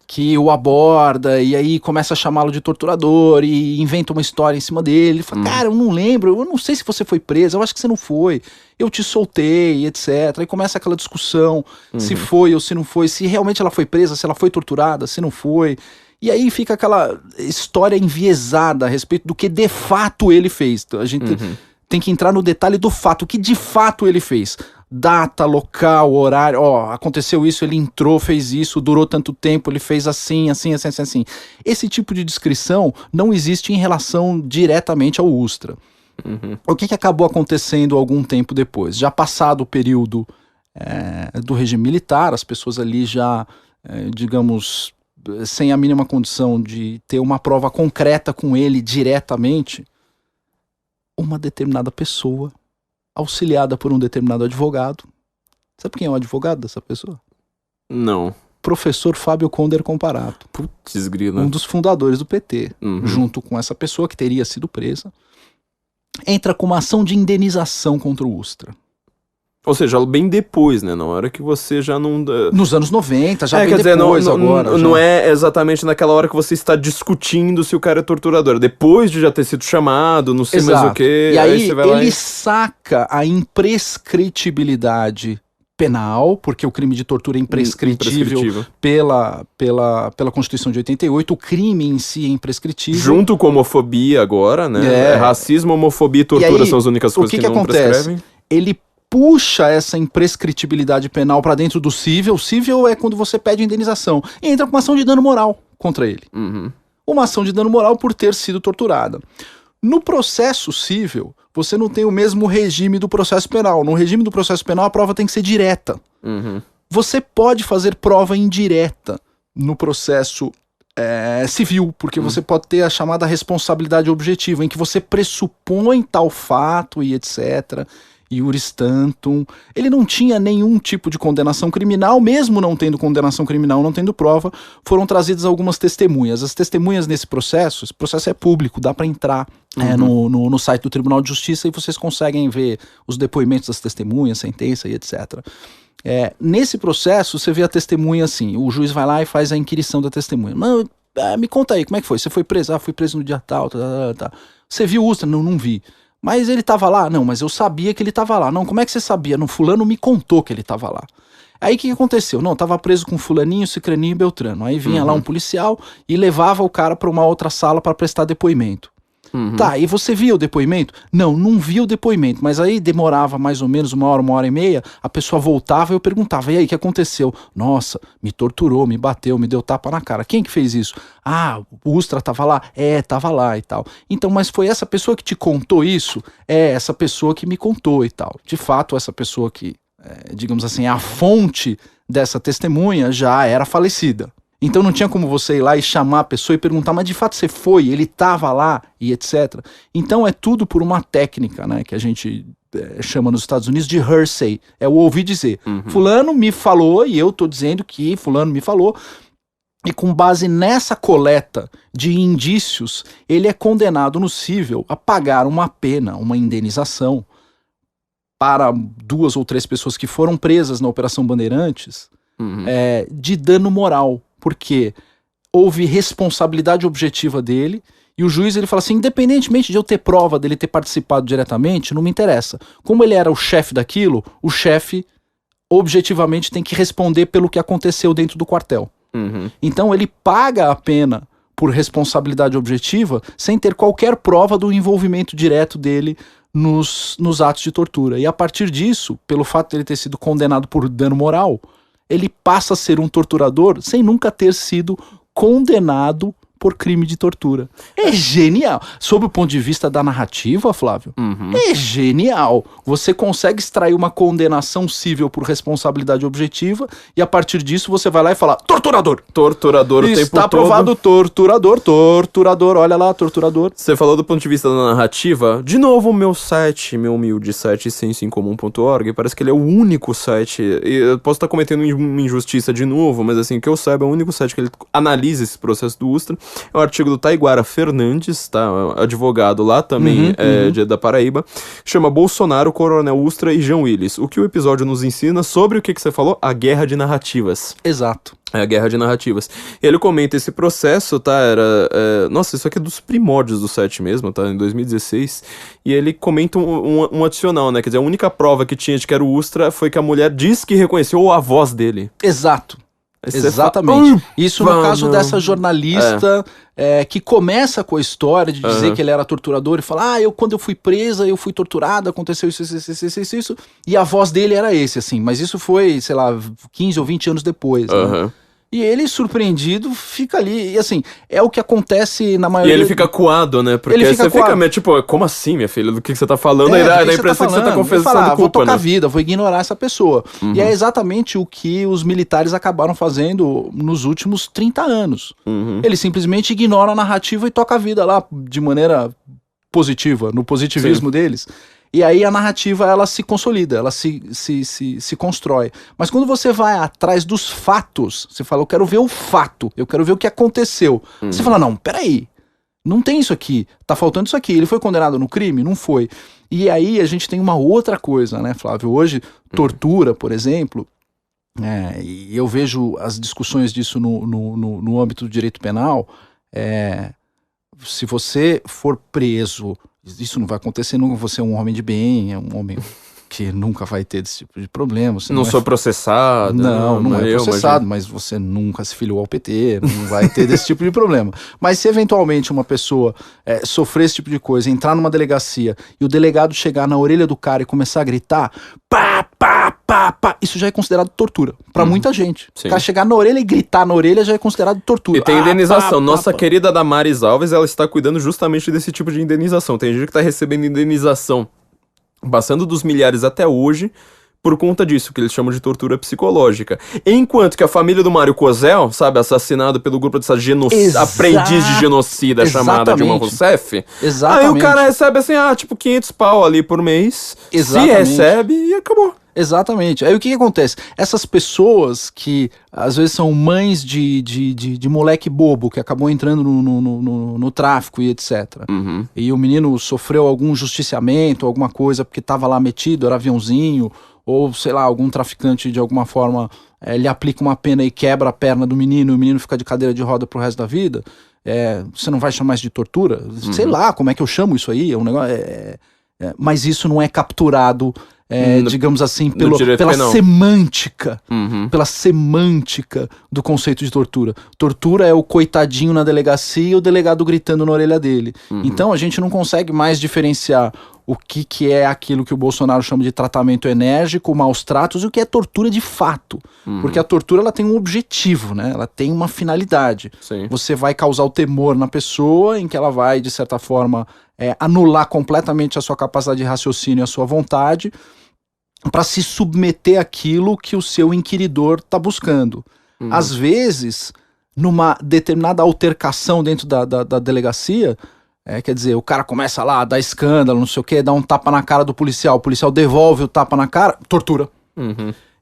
que o aborda e aí começa a chamá-lo de torturador e inventa uma história em cima dele. Ele fala, cara, eu não lembro, eu não sei se você foi preso, eu acho que você não foi, eu te soltei, etc. Aí começa aquela discussão, se foi ou se não foi, se realmente ela foi presa, se ela foi torturada, se não foi. E aí fica aquela história enviesada a respeito do que de fato ele fez. A gente tem que entrar no detalhe do fato, o que de fato ele fez. Data, local, horário, aconteceu isso, ele entrou, fez isso, durou tanto tempo, ele fez assim. Esse tipo de descrição não existe em relação diretamente ao Ustra. O que acabou acontecendo algum tempo depois? Já passado o período do regime militar, as pessoas ali já, digamos, sem a mínima condição de ter uma prova concreta com ele diretamente, uma determinada pessoa, auxiliada por um determinado advogado. Sabe quem é o advogado dessa pessoa? Não. Professor Fábio Conder Comparato. Putz, grila. Um dos fundadores do PT, junto com essa pessoa que teria sido presa, entra com uma ação de indenização contra o Ustra. Ou seja, bem depois, né? Na hora que você já não... Nos anos 90, já bem quer dizer, depois agora. Não é exatamente naquela hora que você está discutindo se o cara é torturador. Depois de já ter sido chamado, não sei mais o que. E aí você vai lá ele saca a imprescritibilidade penal, porque o crime de tortura é imprescritível pela Constituição de 88, o crime em si é imprescritível. Junto com homofobia agora, né? Racismo, homofobia e tortura são as únicas coisas que não prescrevem. Ele puxa essa imprescritibilidade penal para dentro do cível. O cível é quando você pede indenização. E entra com uma ação de dano moral contra ele. Uma ação de dano moral por ter sido torturada. No processo cível, você não tem o mesmo regime do processo penal. No regime do processo penal, a prova tem que ser direta. Você pode fazer prova indireta no processo civil, porque você pode ter a chamada responsabilidade objetiva, em que você pressupõe tal fato e etc., iuris tantum. Ele não tinha nenhum tipo de condenação criminal, mesmo não tendo condenação criminal, não tendo prova, foram trazidas algumas testemunhas. As testemunhas nesse processo, esse processo é público, dá para entrar no site do Tribunal de Justiça e vocês conseguem ver os depoimentos das testemunhas, sentença e etc. Nesse processo, você vê a testemunha assim, o juiz vai lá e faz a inquirição da testemunha. Não, me conta aí, como é que foi? Você foi preso? Fui preso no dia tal, tá. Você viu o Ustra? Não vi. Mas ele tava lá? Não, mas eu sabia que ele tava lá. Não, como é que você sabia? Não, fulano me contou que ele tava lá. Aí o que aconteceu? Não, tava preso com fulaninho, cicraninho e beltrano. Aí vinha lá um policial e levava o cara pra uma outra sala pra prestar depoimento. Tá, e você viu o depoimento? Não vi o depoimento, mas aí demorava mais ou menos uma hora e meia, a pessoa voltava e eu perguntava, e aí, o que aconteceu? Nossa, me torturou, me bateu, me deu tapa na cara. Quem que fez isso? O Ustra tava lá? Tava lá e tal. Então, mas foi essa pessoa que te contou isso? Essa pessoa que me contou e tal. De fato, essa pessoa que, digamos assim, a fonte dessa testemunha já era falecida. Então não tinha como você ir lá e chamar a pessoa e perguntar, mas de fato você foi, ele estava lá e etc. Então é tudo por uma técnica, né, que a gente chama nos Estados Unidos de hearsay, é o ouvir dizer. Fulano me falou e eu tô dizendo que fulano me falou. E com base nessa coleta de indícios, ele é condenado no cível a pagar uma pena, uma indenização para 2 ou 3 pessoas que foram presas na Operação Bandeirantes de dano moral. Porque houve responsabilidade objetiva dele e o juiz ele fala assim, independentemente de eu ter prova dele ter participado diretamente, não me interessa. Como ele era o chefe daquilo, o chefe objetivamente tem que responder pelo que aconteceu dentro do quartel. Então ele paga a pena por responsabilidade objetiva sem ter qualquer prova do envolvimento direto dele nos atos de tortura. E a partir disso, pelo fato de ele ter sido condenado por dano moral, ele passa a ser um torturador sem nunca ter sido condenado por crime de tortura. É genial. Sob o ponto de vista da narrativa, Flávio, é genial. Você consegue extrair uma condenação cível por responsabilidade objetiva e a partir disso você vai lá e fala torturador. Torturador o tempo todo. Está aprovado torturador, olha lá, torturador. Você falou do ponto de vista da narrativa. De novo, meu humilde site sensoincomum.org, parece que ele é o único site, eu posso estar cometendo uma injustiça de novo, mas assim, que eu saiba, é o único site que ele analisa esse processo do Ustra. É um artigo do Taiguara Fernandes, tá? Advogado lá também, da Paraíba. Chama Bolsonaro, Coronel Ustra e Jean Willis. O que o episódio nos ensina sobre o que você falou? A guerra de narrativas. Exato. É a guerra de narrativas. Ele comenta esse processo, tá? Nossa, isso aqui é dos primórdios do site mesmo, tá? Em 2016. E ele comenta um adicional, né? Quer dizer, a única prova que tinha de que era o Ustra foi que a mulher disse que reconheceu a voz dele. Exato. Aí você Exatamente. Isso no caso dessa jornalista que começa com a história de dizer que ele era torturador e fala, quando eu fui presa, eu fui torturada, aconteceu isso. E a voz dele era esse, assim. Mas isso foi, sei lá, 15 ou 20 anos depois, né? E ele, surpreendido, fica ali. E assim, é o que acontece na maioria... E ele fica coado, né? Porque ele você fica meio tipo, como assim, minha filha? Do que você tá falando? Aí dá a impressão que você tá confessando culpa, vou tocar né? a vida, vou ignorar essa pessoa. E é exatamente o que os militares acabaram fazendo nos últimos 30 anos. Eles simplesmente ignoram a narrativa e tocam a vida lá de maneira positiva, no positivismo deles. E aí a narrativa, ela se consolida, ela se constrói. Mas quando você vai atrás dos fatos, você fala, eu quero ver o fato, eu quero ver o que aconteceu. Você fala, não, peraí, não tem isso aqui, tá faltando isso aqui. Ele foi condenado no crime? Não foi. E aí a gente tem uma outra coisa, né, Flávio? Hoje, tortura, por exemplo, e eu vejo as discussões disso no âmbito do direito penal, se você for preso... Isso não vai acontecer nunca, você é um homem de bem, é um homem que nunca vai ter esse tipo de problema. Você não sou processado. Não é processado, mas você nunca se filiou ao PT, não vai ter desse tipo de problema. Mas se eventualmente uma pessoa sofrer esse tipo de coisa, entrar numa delegacia e o delegado chegar na orelha do cara e começar a gritar, pá, pá, pá, pá, isso já é considerado tortura, pra muita gente. Sim. O cara chegar na orelha e gritar na orelha já é considerado tortura. E tem indenização. Nossa querida Damares Alves, ela está cuidando justamente desse tipo de indenização. Tem gente que tá recebendo indenização passando dos milhares até hoje por conta disso, que eles chamam de tortura psicológica. Enquanto que a família do Mário Cosel, sabe, assassinado pelo grupo dessa aprendiz de genocida chamada Dilma Rousseff, aí o cara recebe assim, tipo 500 pau ali por mês, se recebe e acabou. Exatamente. Aí o que acontece? Essas pessoas que às vezes são mães de moleque bobo que acabou entrando no tráfico e etc. E o menino sofreu algum justiciamento, alguma coisa porque estava lá metido, era aviãozinho, ou sei lá, algum traficante de alguma forma lhe aplica uma pena e quebra a perna do menino e o menino fica de cadeira de roda pro resto da vida. Você não vai chamar isso de tortura? Sei lá, como é que eu chamo isso aí? É um negócio... mas isso não é capturado... digamos assim, pela semântica, pela semântica do conceito de tortura. Tortura é o coitadinho na delegacia e o delegado gritando na orelha dele. Então a gente não consegue mais diferenciar o que é aquilo que o Bolsonaro chama de tratamento enérgico, maus tratos, e o que é tortura de fato. Porque a tortura, ela tem um objetivo, né? Ela tem uma finalidade. Sim. Você vai causar o temor na pessoa, em que ela vai, de certa forma, anular completamente a sua capacidade de raciocínio e a sua vontade, para se submeter àquilo que o seu inquiridor está buscando. Às vezes, numa determinada altercação dentro da delegacia, quer dizer, o cara começa lá a dar escândalo, não sei o que, dá um tapa na cara do policial, o policial devolve o tapa na cara, tortura.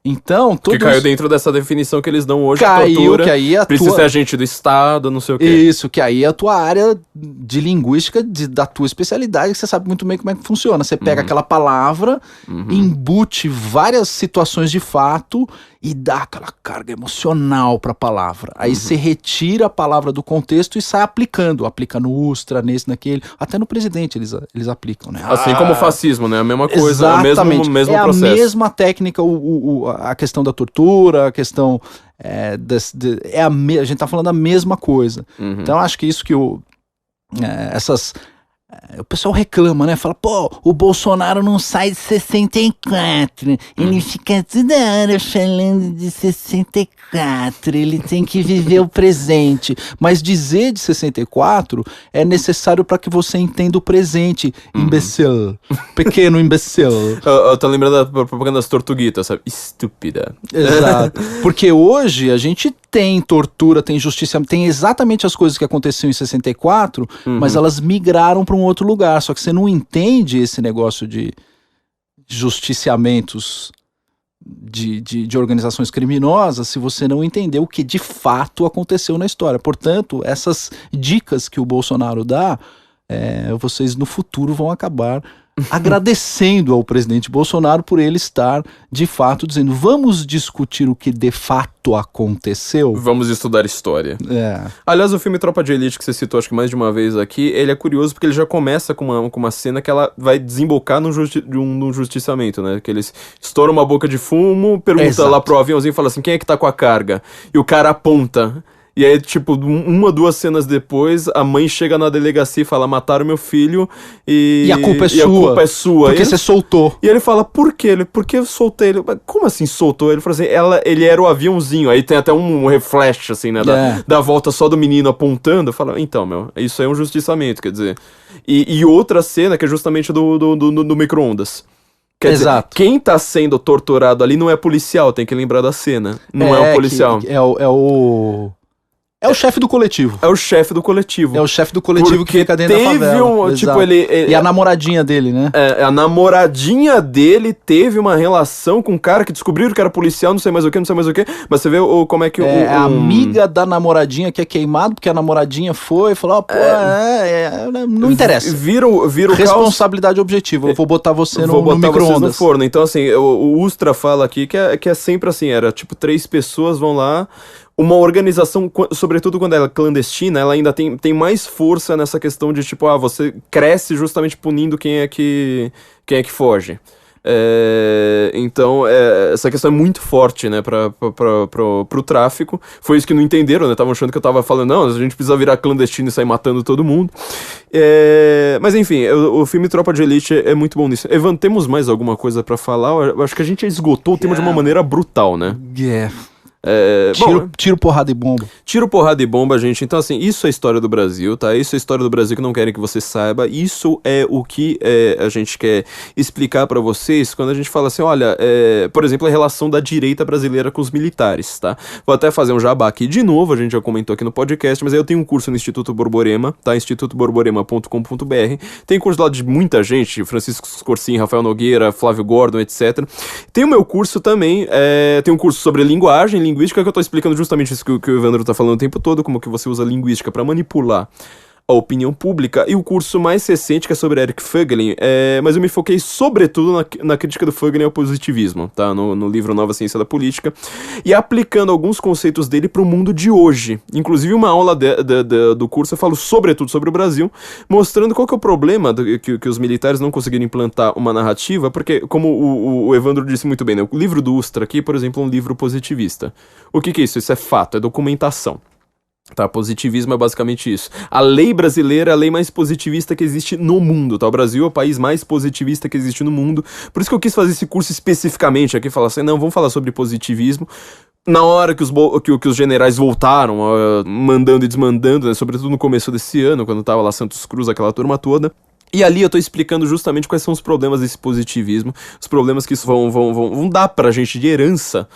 Então, que caiu dentro dessa definição que eles dão hoje, tortura, que aí precisa ser agente do Estado, não sei o quê. Isso, que aí é a tua área de linguística, da tua especialidade, que você sabe muito bem como é que funciona. Você pega aquela palavra, embute várias situações de fato e dá aquela carga emocional pra palavra. Aí você retira a palavra do contexto e sai aplicando. Aplica no Ustra, nesse, naquele. Até no presidente eles aplicam, né? Assim como o fascismo, né? A mesma coisa, exatamente. o mesmo processo. É a mesma técnica, a questão da tortura, a questão... a gente tá falando a mesma coisa. Então acho que isso que o pessoal reclama, né? Fala, pô, o Bolsonaro não sai de 64, ele fica toda hora falando de 64, ele tem que viver o presente. Mas dizer de 64 é necessário para que você entenda o presente, imbecil, pequeno imbecil. Eu tô lembrando da propaganda das Tortuguitas, sabe? Estúpida. Exato. Porque hoje a gente tem tortura, tem justiça, tem exatamente as coisas que aconteciam em 64, mas elas migraram para um outro lugar. Só que você não entende esse negócio de justiciamentos de organizações criminosas se você não entender o que de fato aconteceu na história. Portanto, essas dicas que o Bolsonaro dá, vocês no futuro vão acabar agradecendo ao presidente Bolsonaro por ele estar de fato dizendo: vamos discutir o que de fato aconteceu. Vamos estudar história. Aliás, o filme Tropa de Elite, que você citou acho que mais de uma vez aqui, ele é curioso porque ele já começa com uma cena que ela vai desembocar no justiçamento, né? Que eles estouram uma boca de fumo, pergunta lá pro aviãozinho e fala assim: quem é que tá com a carga? E o cara aponta. E aí, tipo, 1 ou 2 cenas depois, a mãe chega na delegacia e fala: mataram meu filho e a culpa é sua. A culpa é sua. Porque você soltou. E ele fala: por quê? Por que eu soltei ele? Como assim soltou? Ele fala assim: ele era o aviãozinho. Aí tem até um reflash, assim, né? Da volta só do menino apontando. Fala: então, isso aí é um justiçamento, quer dizer. E outra cena que é justamente do micro-ondas. Quer dizer, quem tá sendo torturado ali não é policial, tem que lembrar da cena. Não é o policial. É o chefe do coletivo. É o chefe do coletivo. É o chefe do coletivo que fica dentro da favela. Tipo, e a namoradinha dele, né? A namoradinha dele teve uma relação com um cara que descobriram que era policial, não sei mais o que. Mas você vê como é que a amiga da namoradinha que é queimado, porque a namoradinha foi e falou: não interessa. Vira o responsabilidade objetiva. Eu vou botar você no micro-ondas. No forno. Então, assim, o Ustra fala aqui que é sempre assim: era tipo 3 pessoas vão lá. Uma organização, sobretudo quando ela é clandestina, ela ainda tem mais força nessa questão de, tipo, você cresce justamente punindo quem é que foge. Então, essa questão é muito forte, né, pro tráfico. Foi isso que não entenderam, né, estavam achando que eu tava falando: não, a gente precisa virar clandestino e sair matando todo mundo. Mas enfim, o filme Tropa de Elite é muito bom nisso. Evan, temos mais alguma coisa pra falar? Eu acho que a gente esgotou o tema de uma maneira brutal, né? Tiro, porrada e bomba. Tiro, porrada e bomba, gente. Então, assim, isso é a história do Brasil, tá? Isso é a história do Brasil que não querem que você saiba. Isso é o que a gente quer explicar pra vocês quando a gente fala assim: olha, por exemplo, a relação da direita brasileira com os militares, tá? Vou até fazer um jabá aqui de novo, a gente já comentou aqui no podcast, mas aí eu tenho um curso no Instituto Borborema, tá? institutoborborema.com.br. Tem curso lá de muita gente: Francisco Scorsin, Rafael Nogueira, Flávio Gordon, etc. Tem o meu curso também, tem um curso sobre linguística, que eu tô explicando justamente isso que o Evandro tá falando o tempo todo, como que você usa linguística pra manipular a opinião pública, e o curso mais recente, que é sobre Eric Fögelin, mas eu me foquei sobretudo na crítica do Fögelin ao positivismo, tá? No livro Nova Ciência da Política, e aplicando alguns conceitos dele pro mundo de hoje. Inclusive, uma aula do curso eu falo sobretudo sobre o Brasil, mostrando qual que é o problema que os militares não conseguiram implantar uma narrativa, porque, como o Evandro disse muito bem, né? O livro do Ustra aqui, por exemplo, é um livro positivista. O que é isso? Isso é fato, é documentação. Tá, positivismo é basicamente isso. A lei brasileira é a lei mais positivista que existe no mundo, tá? O Brasil é o país mais positivista que existe no mundo. Por isso que eu quis fazer esse curso especificamente aqui, falar assim: não, vamos falar sobre positivismo. Na hora que os generais voltaram, mandando e desmandando, né? Sobretudo no começo desse ano, quando tava lá Santos Cruz, aquela turma toda. E ali eu tô explicando justamente quais são os problemas desse positivismo, os problemas que isso vão dar pra gente de herança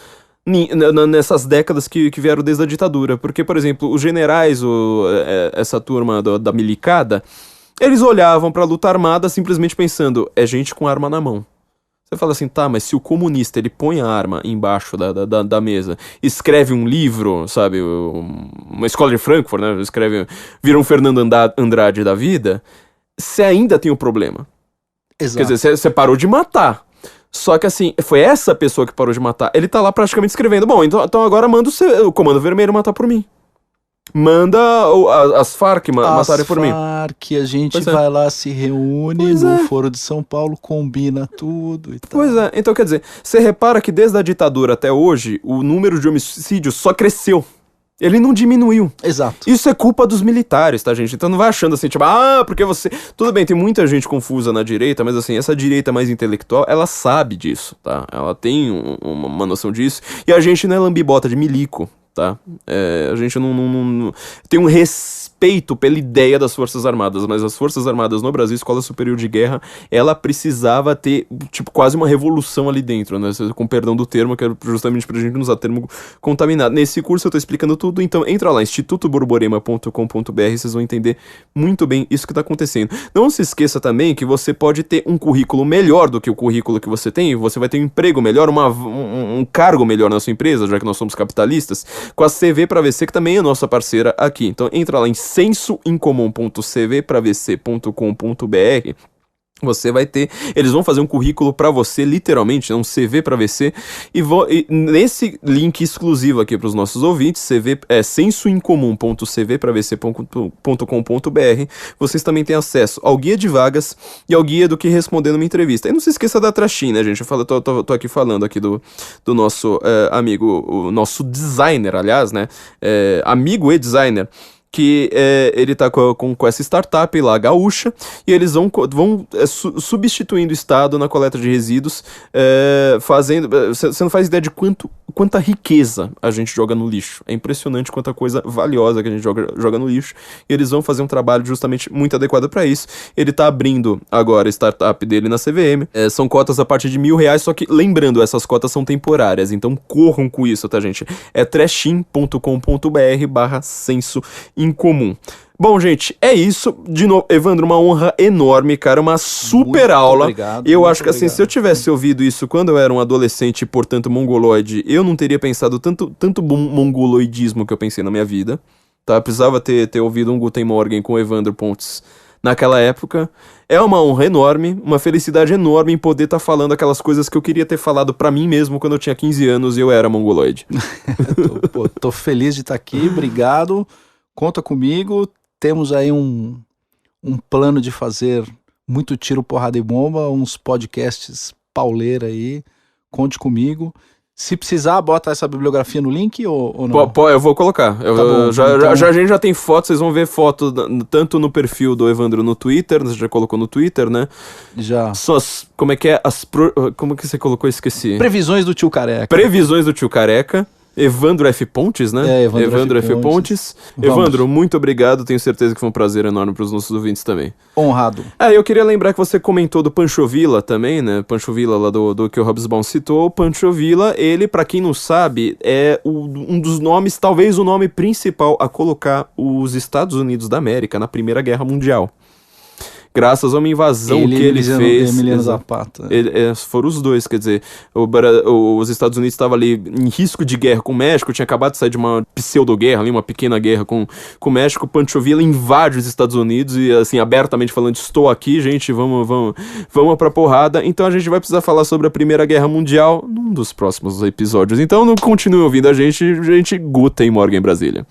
nessas décadas que vieram desde a ditadura. Porque, por exemplo, os generais, essa turma da milicada, eles olhavam pra luta armada simplesmente pensando: é gente com arma na mão. Você fala assim: tá, mas se o comunista ele põe a arma embaixo da mesa, escreve um livro, sabe, uma escola de Frankfurt, né, vira um Fernando Andrade da vida, você ainda tem o problema. Exato. Quer dizer, você parou de matar. Só que assim, foi essa pessoa que parou de matar. Ele tá lá praticamente escrevendo: bom, então agora manda o Comando Vermelho matar por mim. Manda as Farc matarem por mim. As Farc, a gente vai lá, se reúne no Foro de São Paulo, combina tudo e tal. Pois é, então quer dizer, você repara que desde a ditadura até hoje, o número de homicídios só cresceu. Ele não diminuiu. Exato. Isso é culpa dos militares, tá, gente? Então não vai achando assim, tipo, porque você... Tudo bem, tem muita gente confusa na direita, mas assim, essa direita mais intelectual, ela sabe disso, tá? Ela tem uma noção disso. E a gente não é lambibota de milico, tá? A gente não tem um respeito respeito pela ideia das Forças Armadas, mas as Forças Armadas no Brasil, Escola Superior de Guerra, ela precisava ter, tipo, quase uma revolução ali dentro, né? Com perdão do termo, que é justamente pra gente não usar termo contaminado. Nesse curso eu tô explicando tudo, então entra lá, institutoborborema.com.br, vocês vão entender muito bem isso que tá acontecendo. Não se esqueça também que você pode ter um currículo melhor do que o currículo que você tem, você vai ter um emprego melhor, um cargo melhor na sua empresa, já que nós somos capitalistas, com a CV pra VC, que também é nossa parceira aqui. Então entra lá em sensoincomum.cvpravc.com.br. Você vai ter, eles vão fazer um currículo pra você, literalmente, né, um CV pra VC, e nesse link exclusivo aqui pros nossos ouvintes, sensoincomum.cvpravc.com.br, vocês também têm acesso ao guia de vagas e ao guia do que responder numa entrevista. E não se esqueça da Trashin, né, gente? Eu tô aqui falando aqui do nosso amigo, o nosso designer, aliás, né, amigo e designer, que ele tá com essa startup lá, gaúcha, e eles vão substituindo o Estado na coleta de resíduos, fazendo... Você não faz ideia de quanta riqueza a gente joga no lixo. É impressionante quanta coisa valiosa que a gente joga no lixo, e eles vão fazer um trabalho justamente muito adequado para isso. Ele tá abrindo agora a startup dele na CVM, são cotas a partir de R$1.000, só que, lembrando, essas cotas são temporárias, então corram com isso, tá, gente? É trashim.com.br/senso incomum. Bom, gente, é isso. De novo, Evandro, uma honra enorme, cara, uma super aula. Obrigado, eu acho que, assim, se eu tivesse ouvido isso quando eu era um adolescente, portanto, mongoloide, eu não teria pensado tanto mongoloidismo que eu pensei na minha vida, tá? Eu precisava ter ouvido um Guten Morgen com o Evandro Pontes naquela época. É uma honra enorme, uma felicidade enorme em poder estar falando aquelas coisas que eu queria ter falado pra mim mesmo quando eu tinha 15 anos e eu era mongoloide. Tô feliz de estar aqui, obrigado. Conta comigo, temos aí um plano de fazer muito tiro, porrada e bomba, uns podcasts pauleira aí, conte comigo. Se precisar, bota essa bibliografia no link ou não? Eu vou colocar. Bom, a gente já tem foto, vocês vão ver foto tanto no perfil do Evandro no Twitter, você já colocou no Twitter, né? Já. Como é que é? Como que você colocou? Eu esqueci. Previsões do tio Careca. Previsões do tio Careca. Evandro F. Pontes, né? Evandro F. Pontes. Evandro, muito obrigado. Tenho certeza que foi um prazer enorme para os nossos ouvintes também. Honrado. Eu queria lembrar que você comentou do Pancho Villa também, né? Pancho Villa lá do que o Hobsbawm citou. O Pancho Villa, ele, para quem não sabe, é um dos nomes, talvez o nome principal a colocar os Estados Unidos da América na Primeira Guerra Mundial. Graças a uma invasão que ele fez. Emiliano Zapata. Foram os dois, quer dizer, os Estados Unidos estavam ali em risco de guerra com o México, tinha acabado de sair de uma pseudo-guerra ali, uma pequena guerra com o México. Pancho Villa invade os Estados Unidos e, assim, abertamente falando, estou aqui, gente, vamos pra porrada. Então a gente vai precisar falar sobre a Primeira Guerra Mundial num dos próximos episódios. Então não continue ouvindo a gente Guten Morgen Brasília.